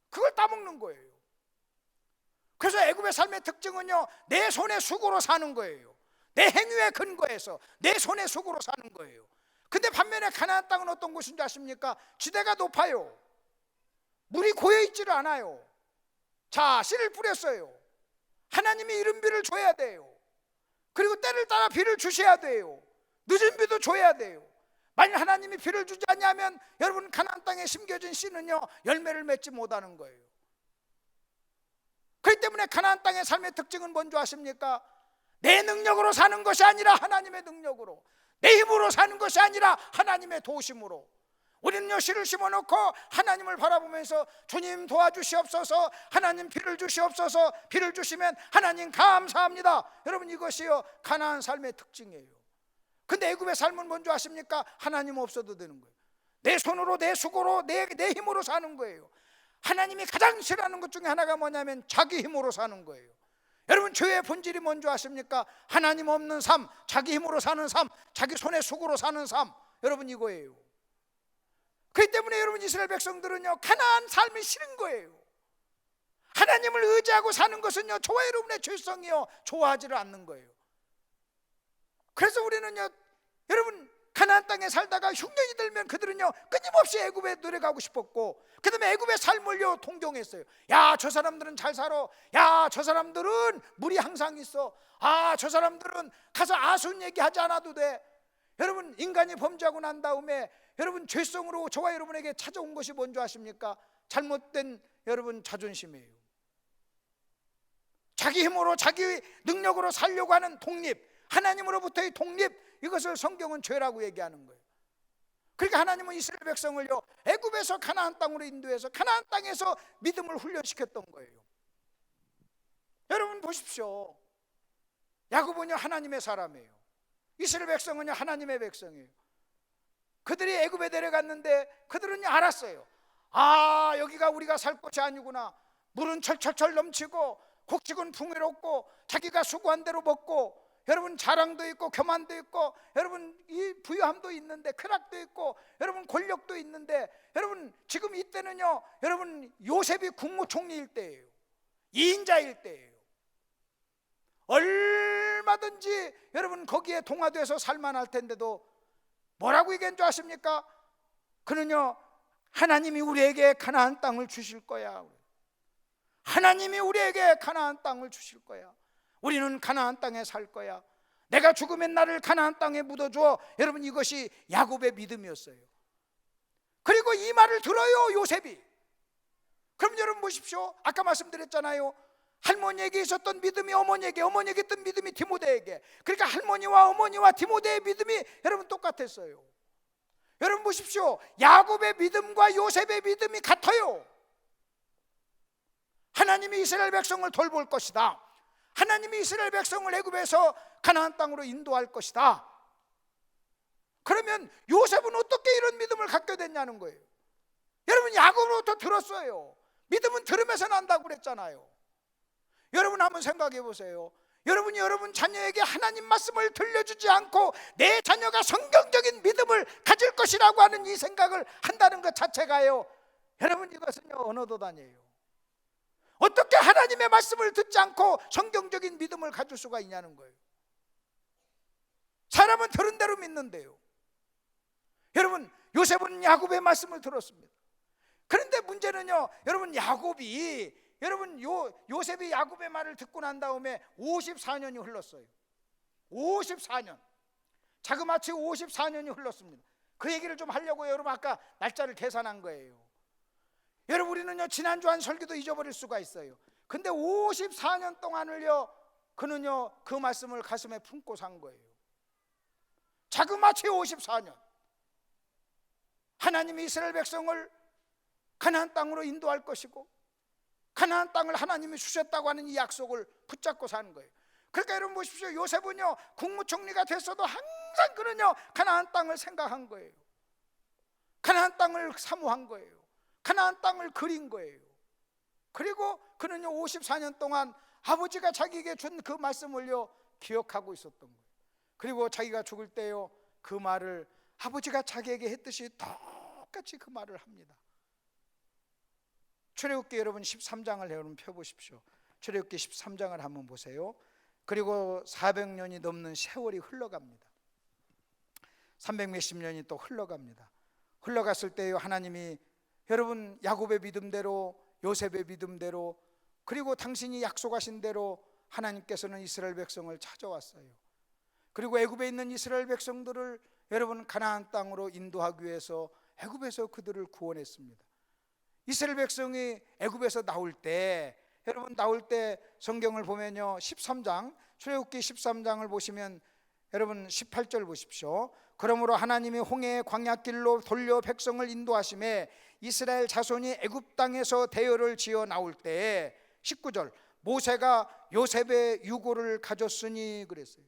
B: 그걸 따먹는 거예요. 그래서 애굽의 삶의 특징은요 내 손의 수고로 사는 거예요. 내 행위에 근거해서 내 손의 수고로 사는 거예요. 근데 반면에 가나안 땅은 어떤 곳인지 아십니까? 지대가 높아요. 물이 고여있지를 않아요. 자, 씨를 뿌렸어요. 하나님이 이른 비를 줘야 돼요. 그리고 때를 따라 비를 주셔야 돼요. 늦은 비도 줘야 돼요. 만약 하나님이 비를 주지 않냐면 여러분 가나안 땅에 심겨진 씨는요 열매를 맺지 못하는 거예요. 그렇기 때문에 가나안 땅의 삶의 특징은 뭔지 아십니까? 내 능력으로 사는 것이 아니라 하나님의 능력으로, 내 힘으로 사는 것이 아니라 하나님의 도우심으로. 우리는요 씨를 심어놓고 하나님을 바라보면서 주님 도와주시옵소서, 하나님 비를 주시옵소서, 비를 주시면 하나님 감사합니다. 여러분 이것이요 가나안 삶의 특징이에요. 근데 애굽의 삶은 뭔지 아십니까? 하나님 없어도 되는 거예요. 내 손으로 내 수고로 내 힘으로 사는 거예요. 하나님이 가장 싫어하는 것 중에 하나가 뭐냐면 자기 힘으로 사는 거예요. 여러분 죄의 본질이 뭔지 아십니까? 하나님 없는 삶, 자기 힘으로 사는 삶, 자기 손의 수고로 사는 삶, 여러분 이거예요. 그렇기 때문에 여러분 이스라엘 백성들은요 가나안 삶이 싫은 거예요. 하나님을 의지하고 사는 것은요 저와 여러분의 죄성이요 좋아하지를 않는 거예요. 그래서 우리는요 여러분 가나안 땅에 살다가 흉년이 들면 그들은요 끊임없이 애굽에 내려가고 싶었고, 그 다음에 애굽의 삶을요 동경했어요. 야, 저 사람들은 잘 살아. 야, 저 사람들은 물이 항상 있어. 아, 저 사람들은 가서 아순 얘기하지 않아도 돼. 여러분 인간이 범죄하고 난 다음에 여러분 죄성으로 저와 여러분에게 찾아온 것이 뭔지 아십니까? 잘못된 여러분 자존심이에요. 자기 힘으로 자기 능력으로 살려고 하는 독립, 하나님으로부터의 독립, 이것을 성경은 죄라고 얘기하는 거예요. 그러니까 하나님은 이스라엘 백성을요 애굽에서 가나안 땅으로 인도해서 가나안 땅에서 믿음을 훈련시켰던 거예요. 여러분 보십시오. 야곱은요 하나님의 사람이에요. 이스라엘 백성은요 하나님의 백성이에요. 그들이 애굽에 내려갔는데 그들은요 알았어요. 아, 여기가 우리가 살 곳이 아니구나. 물은 철철철 넘치고 곡식은 풍요롭고 자기가 수고한 대로 먹고, 여러분 자랑도 있고 교만도 있고, 여러분 이 부유함도 있는데 쾌락도 있고, 여러분 권력도 있는데, 여러분 지금 이때는요 여러분 요셉이 국무총리일 때예요. 2인자일 때예요. 얼마든지 여러분 거기에 동화돼서 살만할 텐데도 뭐라고 얘기한 줄 아십니까? 그는요 하나님이 우리에게 가나안 땅을 주실 거야. 하나님이 우리에게 가나안 땅을 주실 거야. 우리는 가나안 땅에 살 거야. 내가 죽으면 나를 가나안 땅에 묻어줘. 여러분 이것이 야곱의 믿음이었어요. 그리고 이 말을 들어요 요셉이. 그럼 여러분 보십시오. 아까 말씀드렸잖아요. 할머니에게 있었던 믿음이 어머니에게, 어머니에게 있던 믿음이 디모데에게. 그러니까 할머니와 어머니와 디모데의 믿음이 여러분 똑같았어요. 여러분 보십시오. 야곱의 믿음과 요셉의 믿음이 같아요. 하나님이 이스라엘 백성을 돌볼 것이다. 하나님이 이스라엘 백성을 애굽에서 가나안 땅으로 인도할 것이다. 그러면 요셉은 어떻게 이런 믿음을 갖게 됐냐는 거예요. 여러분 야곱으로부터 들었어요. 믿음은 들으면서 난다고 그랬잖아요. 여러분 한번 생각해 보세요. 여러분이 여러분 자녀에게 하나님 말씀을 들려주지 않고 내 자녀가 성경적인 믿음을 가질 것이라고 하는 이 생각을 한다는 것 자체가요, 여러분 이것은요 언어도단이에요. 어떻게 하나님의 말씀을 듣지 않고 성경적인 믿음을 가질 수가 있냐는 거예요. 사람은 들은 대로 믿는데요. 여러분 요셉은 야곱의 말씀을 들었습니다. 그런데 문제는요 여러분 야곱이 여러분 요셉이 야곱의 말을 듣고 난 다음에 54년이 흘렀어요. 54년, 자그마치 54년이 흘렀습니다. 그 얘기를 좀 하려고 여러분 아까 날짜를 계산한 거예요. 여러분 우리는요 지난주 한 설교도 잊어버릴 수가 있어요. 근데 54년 동안을요 그는요 그 말씀을 가슴에 품고 산 거예요. 자그마치 54년 하나님이 이스라엘 백성을 가나안 땅으로 인도할 것이고 가나안 땅을 하나님이 주셨다고 하는 이 약속을 붙잡고 사는 거예요. 그러니까 여러분 보십시오. 요셉은요 국무총리가 됐어도 항상 그는요 가나안 땅을 생각한 거예요. 가나안 땅을 사모한 거예요. 가나안 땅을 그린 거예요. 그리고 그는요 54년 동안 아버지가 자기에게 준 그 말씀을요 기억하고 있었던 거예요. 그리고 자기가 죽을 때요 그 말을 아버지가 자기에게 했듯이 똑같이 그 말을 합니다. 출애굽기 여러분 13장을 여러분 펴보십시오. 출애굽기 13장을 한번 보세요. 그리고 400년이 넘는 세월이 흘러갑니다. 300 몇십 년이 또 흘러갑니다. 흘러갔을 때요 하나님이 여러분 야곱의 믿음대로 요셉의 믿음대로 그리고 당신이 약속하신 대로 하나님께서는 이스라엘 백성을 찾아왔어요. 그리고 애굽에 있는 이스라엘 백성들을 여러분 가나안 땅으로 인도하기 위해서 애굽에서 그들을 구원했습니다. 이스라엘 백성이 애굽에서 나올 때 여러분 나올 때 성경을 보면요 13장 출애굽기 13장을 보시면 여러분 18절 보십시오. 그러므로 하나님이 홍해의 광야길로 돌려 백성을 인도하심에 이스라엘 자손이 애굽 땅에서 대열을 지어 나올 때에 19절 모세가 요셉의 유고를 가졌으니 그랬어요.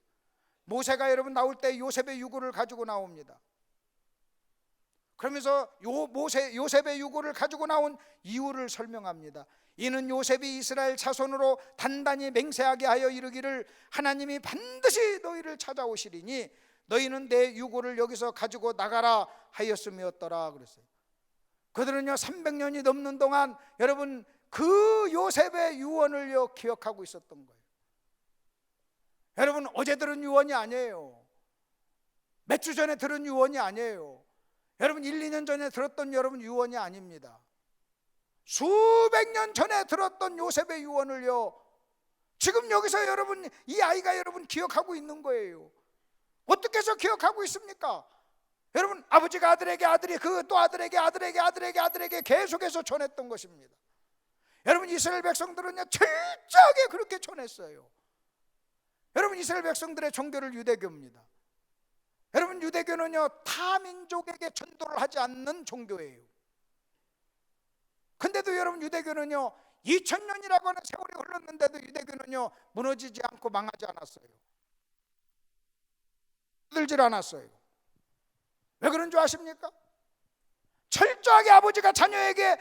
B: 모세가 여러분 나올 때 요셉의 유고를 가지고 나옵니다. 그러면서 요셉의 유고를 가지고 나온 이유를 설명합니다. 이는 요셉이 이스라엘 자손으로 단단히 맹세하게 하여 이르기를 하나님이 반드시 너희를 찾아오시리니 너희는 내 유고를 여기서 가지고 나가라 하였음이었더라 그랬어요. 그들은요 300년이 넘는 동안 여러분 그 요셉의 유언을요 기억하고 있었던 거예요. 여러분 어제 들은 유언이 아니에요. 몇 주 전에 들은 유언이 아니에요. 여러분 1, 2년 전에 들었던 여러분 유언이 아닙니다. 수백 년 전에 들었던 요셉의 유언을요 지금 여기서 여러분 이 아이가 여러분 기억하고 있는 거예요. 어떻게 해서 기억하고 있습니까? 여러분 아버지가 아들에게 아들이 그 또 아들에게 계속해서 전했던 것입니다. 여러분 이스라엘 백성들은요 철저하게 그렇게 전했어요. 여러분 이스라엘 백성들의 종교를 유대교입니다. 여러분 유대교는요 타민족에게 전도를 하지 않는 종교예요. 근데도 여러분 유대교는요 2000년이라고 하는 세월이 흘렀는데도 유대교는요 무너지지 않고 망하지 않았어요. 들질 않았어요. 왜 그런 줄 아십니까? 철저하게 아버지가 자녀에게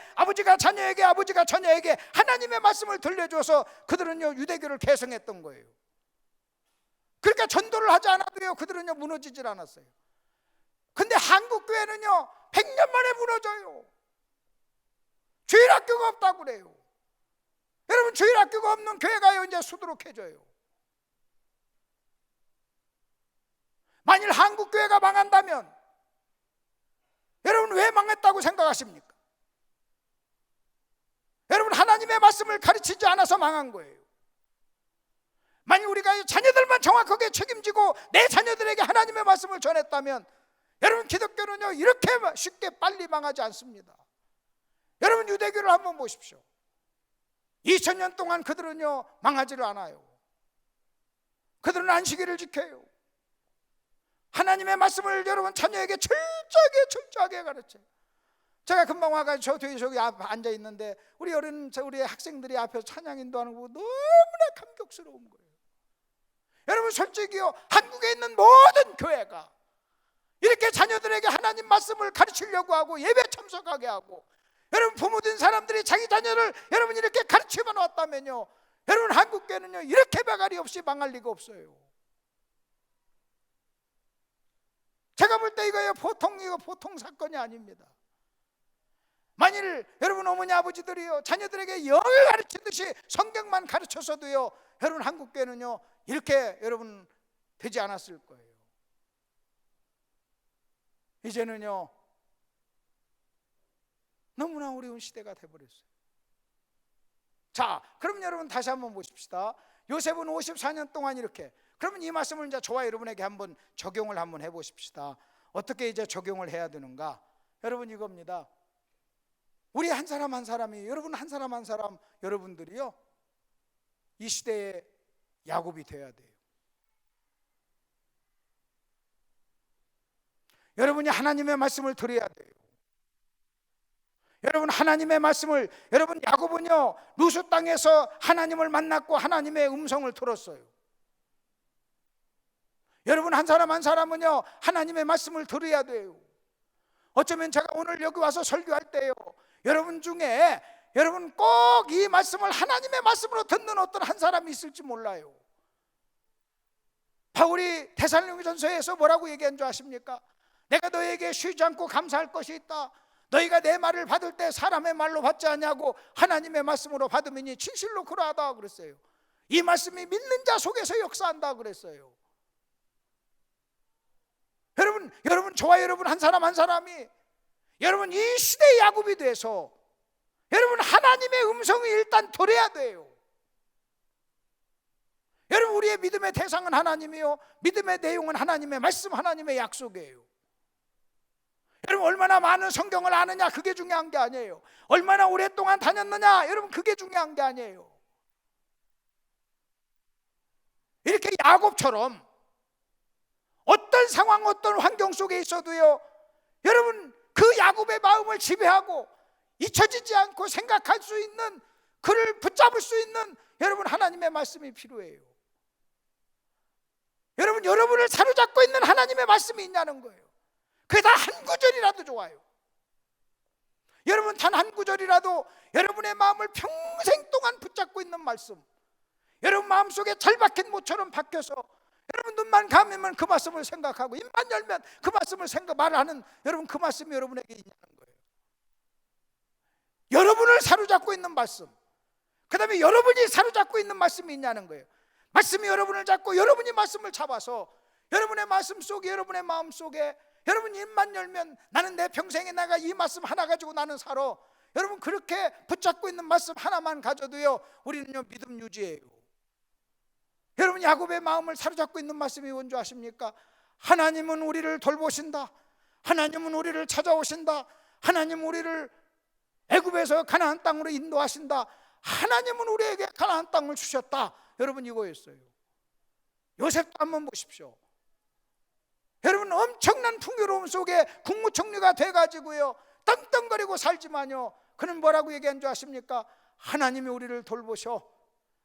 B: 하나님의 말씀을 들려줘서 그들은요 유대교를 계승했던 거예요. 그러니까 전도를 하지 않아도요 그들은요 무너지질 않았어요. 근데 한국 교회는요 100년 만에 무너져요. 주일학교가 없다고 그래요. 여러분 주일학교가 없는 교회가요 이제 수두룩해져요. 만일 한국 교회가 망한다면 여러분 왜 망했다고 생각하십니까? 여러분 하나님의 말씀을 가르치지 않아서 망한 거예요. 만일 우리가 자녀들만 정확하게 책임지고 내 자녀들에게 하나님의 말씀을 전했다면 여러분 기독교는요 이렇게 쉽게 빨리 망하지 않습니다. 여러분 유대교를 한번 보십시오. 2000년 동안 그들은요 망하지를 않아요. 그들은 안식일을 지켜요. 하나님의 말씀을 여러분 자녀에게 철저하게 가르쳐요. 제가 금방 와가지고 저기 앞에 앉아 있는데 우리 학생들이 앞에서 찬양 인도하는 거 너무나 감격스러운 거예요. 여러분 솔직히요 한국에 있는 모든 교회가 이렇게 자녀들에게 하나님 말씀을 가르치려고 하고 예배 참석하게 하고 여러분 부모된 사람들이 자기 자녀를 여러분 이렇게 가르치만 왔다면요 여러분 한국교회는요 이렇게 배갈이 없이 망할 리가 없어요. 제가 볼 때 이거 보통 사건이 아닙니다. 만일 여러분 어머니 아버지들이요 자녀들에게 영을 가르치듯이 성경만 가르쳐서도요 여러분 한국교회는요 이렇게 여러분 되지 않았을 거예요. 이제는요 너무나 어려운 시대가 돼버렸어요. 자, 그럼 여러분 다시 한번 보십시다. 요셉은 54년 동안 이렇게. 그러면 이 말씀을 이제 저와 여러분에게 한번 적용을 한번 해보십시다. 어떻게 이제 적용을 해야 되는가? 여러분 이겁니다. 우리 한 사람 한 사람이, 여러분 한 사람 한 사람, 여러분들이요, 이 시대의 야곱이 되어야 돼요. 여러분이 하나님의 말씀을 들어야 돼요. 여러분 하나님의 말씀을, 여러분 야곱은요 루스 땅에서 하나님을 만났고 하나님의 음성을 들었어요. 여러분 한 사람 한 사람은요 하나님의 말씀을 들어야 돼요. 어쩌면 제가 오늘 여기 와서 설교할 때요, 여러분 중에 여러분 꼭 이 말씀을 하나님의 말씀으로 듣는 어떤 한 사람이 있을지 몰라요. 바울이 데살로니가전서에서 뭐라고 얘기한 줄 아십니까? 내가 너에게 쉬지 않고 감사할 것이 있다. 너희가 내 말을 받을 때 사람의 말로 받지 않냐고 하나님의 말씀으로 받으니 진실로 그러하다 그랬어요. 이 말씀이 믿는 자 속에서 역사한다 그랬어요. 여러분 저와 여러분 한 사람 한 사람이 여러분 이 시대의 야곱이 돼서 여러분 하나님의 음성을 일단 들어야 돼요. 여러분 우리의 믿음의 대상은 하나님이요, 믿음의 내용은 하나님의 말씀, 하나님의 약속이에요. 여러분 얼마나 많은 성경을 아느냐 그게 중요한 게 아니에요. 얼마나 오랫동안 다녔느냐 여러분 그게 중요한 게 아니에요. 이렇게 야곱처럼 어떤 상황 어떤 환경 속에 있어도요, 여러분 그 야곱의 마음을 지배하고 잊혀지지 않고 생각할 수 있는, 그를 붙잡을 수 있는 여러분 하나님의 말씀이 필요해요. 여러분을 사로잡고 있는 하나님의 말씀이 있냐는 거예요. 그게 단 한 구절이라도 좋아요. 여러분 단 한 구절이라도 여러분의 마음을 평생 동안 붙잡고 있는 말씀, 여러분 마음속에 잘 박힌 못처럼 박혀서 여러분 눈만 감으면 그 말씀을 생각하고 입만 열면 그 말씀을 말하는 여러분 그 말씀이 여러분에게 있냐는 거예요. 여러분을 사로잡고 있는 말씀, 그 다음에 여러분이 사로잡고 있는 말씀이 있냐는 거예요. 말씀이 여러분을 잡고 여러분이 말씀을 잡아서 여러분의 말씀 속에, 여러분의 마음 속에 여러분 입만 열면 나는 내 평생에 내가 이 말씀 하나 가지고 나는 살아. 여러분 그렇게 붙잡고 있는 말씀 하나만 가져도요 우리는요 믿음 유지예요. 여러분 야곱의 마음을 사로잡고 있는 말씀이 뭔 줄 아십니까? 하나님은 우리를 돌보신다. 하나님은 우리를 찾아오신다. 하나님은 우리를 애굽에서 가나안 땅으로 인도하신다. 하나님은 우리에게 가나안 땅을 주셨다. 여러분 이거였어요. 요셉도 한번 보십시오. 여러분 엄청난 풍요로움 속에 국무총리가 돼가지고요 떵떵거리고 살지만요, 그는 뭐라고 얘기한 줄 아십니까? 하나님이 우리를 돌보셔.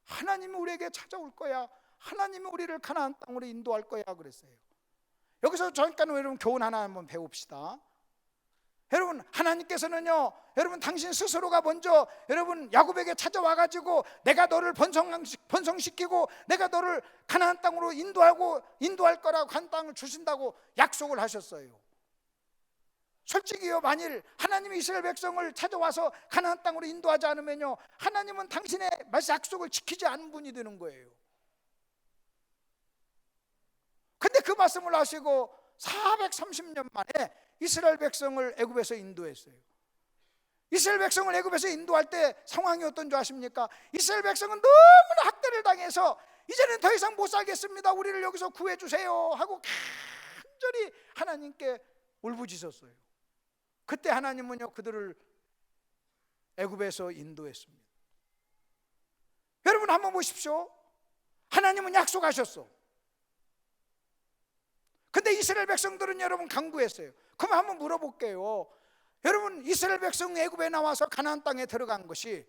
B: 하나님이 우리에게 찾아올 거야. 하나님이 우리를 가나안 땅으로 인도할 거야 그랬어요. 여기서 잠깐 여러분 교훈 하나 한번 배웁시다. 여러분 하나님께서는요 여러분 당신 스스로가 먼저 여러분 야곱에게 찾아와가지고 내가 너를 번성시키고 내가 너를 가나안 땅으로 인도할 거라고, 간 땅을 주신다고 약속을 하셨어요. 솔직히요 만일 하나님이 이스라엘 백성을 찾아와서 가나안 땅으로 인도하지 않으면요 하나님은 당신의 약속을 지키지 않은 분이 되는 거예요. 근데 그 말씀을 하시고 430년 만에 이스라엘 백성을 애굽에서 인도했어요. 이스라엘 백성을 애굽에서 인도할 때 상황이 어떤 줄 아십니까? 이스라엘 백성은 너무나 학대를 당해서 이제는 더 이상 못 살겠습니다, 우리를 여기서 구해주세요 하고 간절히 하나님께 울부짖었어요. 그때 하나님은요 그들을 애굽에서 인도했습니다. 여러분 한번 보십시오. 하나님은 약속하셨어. 근데 이스라엘 백성들은 여러분 강구했어요. 그럼 한번 물어볼게요. 여러분 이스라엘 백성 애굽에 나와서 가나안 땅에 들어간 것이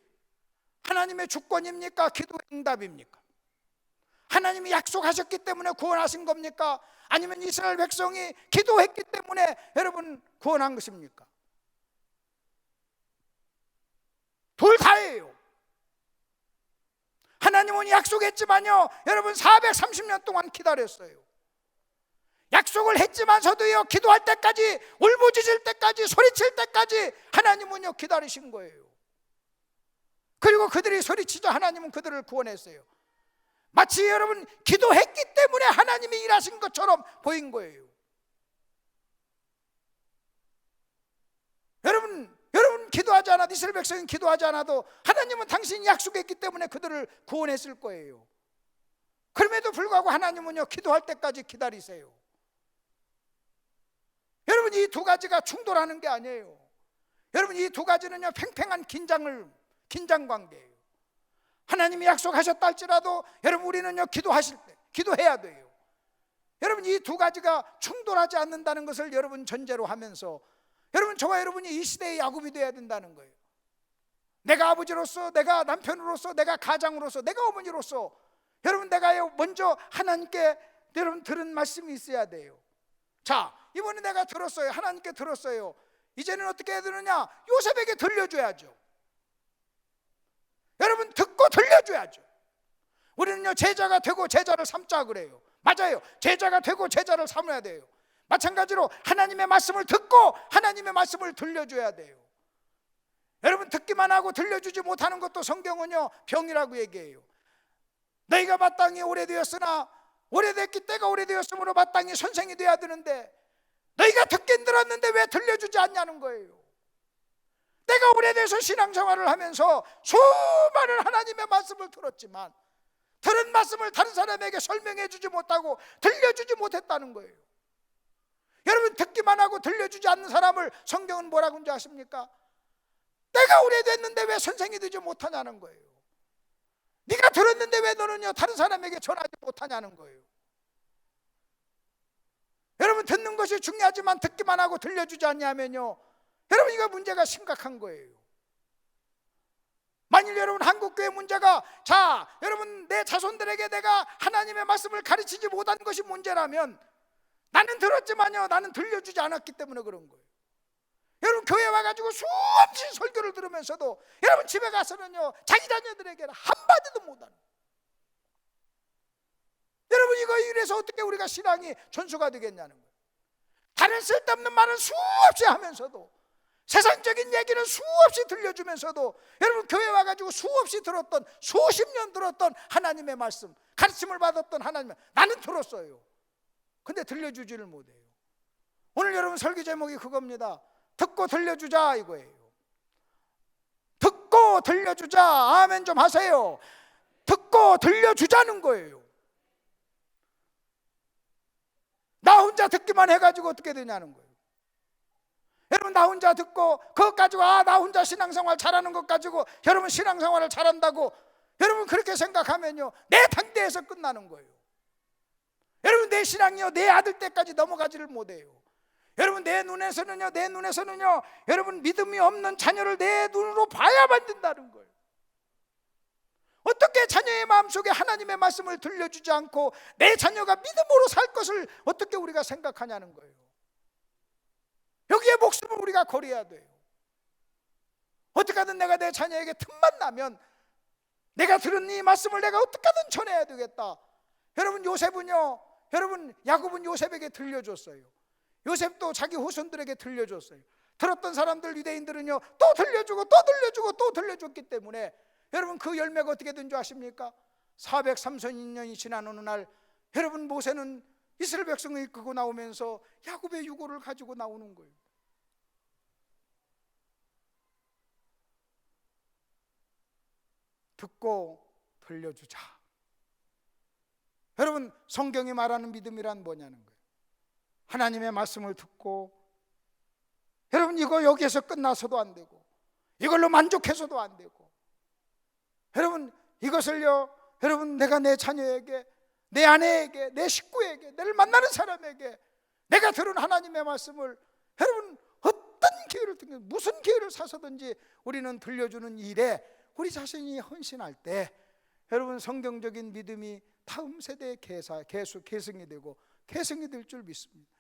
B: 하나님의 주권입니까? 기도의 응답입니까? 하나님이 약속하셨기 때문에 구원하신 겁니까? 아니면 이스라엘 백성이 기도했기 때문에 여러분 구원한 것입니까? 둘 다예요. 하나님은 약속했지만요 여러분 430년 동안 기다렸어요. 약속을 했지만서도요 기도할 때까지, 울부짖을 때까지, 소리칠 때까지 하나님은요 기다리신 거예요. 그리고 그들이 소리치자 하나님은 그들을 구원했어요. 마치 여러분 기도했기 때문에 하나님이 일하신 것처럼 보인 거예요. 여러분 기도하지 않아도, 이스라엘 백성은 기도하지 않아도 하나님은 당신이 약속했기 때문에 그들을 구원했을 거예요. 그럼에도 불구하고 하나님은요, 기도할 때까지 기다리세요. 여러분, 이 두 가지가 충돌하는 게 아니에요. 여러분, 이 두 가지는요, 팽팽한 긴장 관계예요. 하나님이 약속하셨다 할지라도 여러분, 우리는요, 기도하실 때 기도해야 돼요. 여러분, 이 두 가지가 충돌하지 않는다는 것을 여러분 전제로 하면서 여러분, 저와 여러분이 이 시대의 야곱이 되어야 된다는 거예요. 내가 아버지로서, 내가 남편으로서, 내가 가장으로서, 내가 어머니로서 여러분, 내가 먼저 하나님께 여러분 들은 말씀이 있어야 돼요. 자, 이번에 내가 들었어요. 하나님께 들었어요. 이제는 어떻게 해야 되느냐? 요셉에게 들려줘야죠. 여러분, 듣고 들려줘야죠. 우리는요, 제자가 되고 제자를 삼자 그래요. 맞아요. 제자가 되고 제자를 삼아야 돼요. 마찬가지로 하나님의 말씀을 듣고 하나님의 말씀을 들려줘야 돼요. 여러분, 듣기만 하고 들려주지 못하는 것도 성경은요, 병이라고 얘기해요. 너희가 마땅히 오래되었으나, 오래됐기 때가 오래되었으므로 마땅히 선생이 돼야 되는데 너희가 듣긴 들었는데 왜 들려주지 않냐는 거예요. 내가 오래돼서 신앙생활을 하면서 수많은 하나님의 말씀을 들었지만 들은 말씀을 다른 사람에게 설명해 주지 못하고 들려주지 못했다는 거예요. 여러분, 듣기만 하고 들려주지 않는 사람을 성경은 뭐라고 하는지 아십니까? 내가 오래됐는데 왜 선생이 되지 못하냐는 거예요. 네가 들었는데 왜 너는요, 다른 사람에게 전하지 못하냐는 거예요. 여러분, 듣는 것이 중요하지만 듣기만 하고 들려주지 않냐면요, 여러분, 이거 문제가 심각한 거예요. 만일 여러분, 한국교회 문제가, 자, 여러분, 내 자손들에게 내가 하나님의 말씀을 가르치지 못한 것이 문제라면 나는 들었지만요, 나는 들려주지 않았기 때문에 그런 거예요. 여러분, 교회 와가지고 수없이 설교를 들으면서도 여러분, 집에 가서는요, 자기 자녀들에게는 한마디도 못하는 거예요. 여러분, 이래서 어떻게 우리가 신앙이 전수가 되겠냐는 거예요. 다른 쓸데없는 말은 수없이 하면서도, 세상적인 얘기는 수없이 들려주면서도 여러분, 교회 와가지고 수없이 들었던, 수십 년 들었던 하나님의 말씀, 가르침을 받았던 하나님의, 나는 들었어요. 근데 들려주지를 못해요. 오늘 여러분 설교 제목이 그겁니다. 듣고 들려주자, 이거예요. 듣고 들려주자. 아멘 좀 하세요. 듣고 들려주자는 거예요. 나 혼자 듣기만 해가지고 어떻게 되냐는 거예요. 여러분, 나 혼자 듣고 그것 가지고 나 혼자 신앙생활 잘하는 것 가지고 여러분 신앙생활을 잘한다고 여러분 그렇게 생각하면요, 내 당대에서 끝나는 거예요. 여러분, 내 신앙이요, 내 아들 때까지 넘어가지를 못해요. 여러분, 내 눈에서는요 여러분, 믿음이 없는 자녀를 내 눈으로 봐야만 된다는 거예요. 어떻게 자녀의 마음속에 하나님의 말씀을 들려주지 않고 내 자녀가 믿음으로 살 것을 어떻게 우리가 생각하냐는 거예요. 여기에 목숨을 우리가 걸어야 돼요. 어떻게 하든 내가 내 자녀에게 틈만 나면 내가 들은 이 말씀을 내가 어떻게 하든 전해야 되겠다. 여러분, 요셉은요, 여러분, 야곱은 요셉에게 들려줬어요. 요셉도 자기 후손들에게 들려줬어요. 들었던 사람들, 유대인들은요, 또 들려주고 또 들려주고 또 들려줬기 때문에 여러분, 그 열매가 어떻게 된 줄 아십니까? 430년이 지난 어느 날 여러분, 모세는 이스라엘 백성을 이끌고 나오면서 야곱의 유고를 가지고 나오는 거예요. 듣고 들려주자. 여러분, 성경이 말하는 믿음이란 뭐냐는 거예요. 하나님의 말씀을 듣고, 여러분, 이거 여기에서 끝나서도 안 되고 이걸로 만족해서도 안 되고, 여러분, 이것을요, 여러분, 내가 내 자녀에게, 내 아내에게, 내 식구에게, 내를 만나는 사람에게 내가 들은 하나님의 말씀을 여러분, 어떤 기회를 통해 무슨 기회를 사서든지 우리는 들려주는 일에 우리 자신이 헌신할 때 여러분, 성경적인 믿음이 다음 세대의 계승이 되고 계승이 될 줄 믿습니다.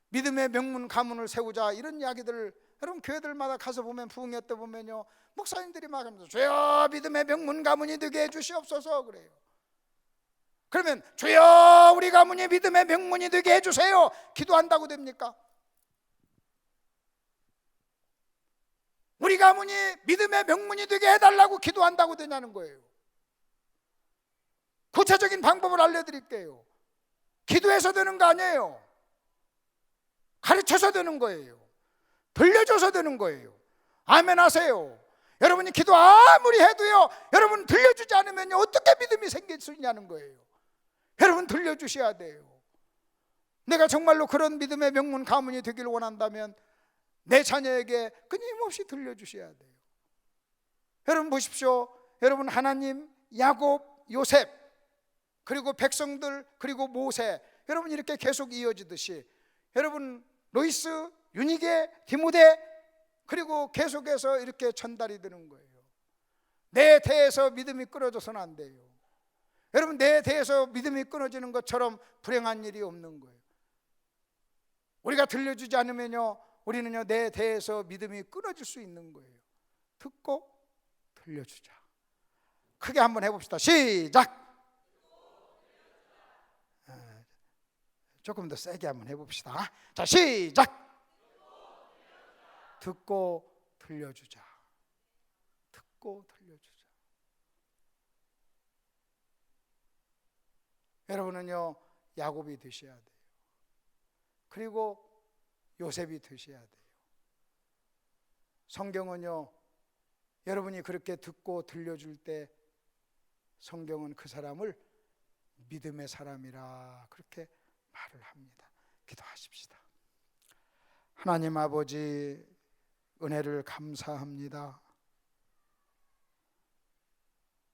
B: 믿음의 명문 가문을 세우자, 이런 이야기들을 여러분 교회들마다 가서 보면, 부흥회 때 보면요, 목사님들이 막 하면서 주여 믿음의 명문 가문이 되게 해주시옵소서 그래요. 그러면 주여 우리 가문이 믿음의 명문이 되게 해주세요, 기도한다고 됩니까? 우리 가문이 믿음의 명문이 되게 해달라고 기도한다고 되냐는 거예요. 구체적인 방법을 알려드릴게요. 기도해서 되는 거 아니에요. 가르쳐서 되는 거예요. 들려줘서 되는 거예요. 아멘 하세요. 여러분이 기도 아무리 해도요, 여러분 들려주지 않으면 어떻게 믿음이 생길 수 있냐는 거예요. 여러분 들려주셔야 돼요. 내가 정말로 그런 믿음의 명문 가문이 되기를 원한다면 내 자녀에게 끊임없이 들려주셔야 돼요. 여러분 보십시오. 여러분 하나님, 야곱, 요셉, 그리고 백성들, 그리고 모세, 여러분 이렇게 계속 이어지듯이 여러분 로이스, 유니게, 디모데, 그리고 계속해서 이렇게 전달이 되는 거예요. 내 대에서 믿음이 끊어져서는 안 돼요. 여러분 내 대에서 믿음이 끊어지는 것처럼 불행한 일이 없는 거예요. 우리가 들려주지 않으면요, 우리는요 내 대에서 믿음이 끊어질 수 있는 거예요. 듣고 들려주자. 크게 한번 해봅시다. 시작. 조금 더 세게 한번 해봅시다. 자, 시작. 듣고 들려주자. 듣고 들려주자. 여러분은요 야곱이 되셔야 돼요. 그리고 요셉이 되셔야 돼요. 성경은요, 여러분이 그렇게 듣고 들려줄 때 성경은 그 사람을 믿음의 사람이라 그렇게 말을 합니다. 기도하십시다. 하나님 아버지, 은혜를 감사합니다.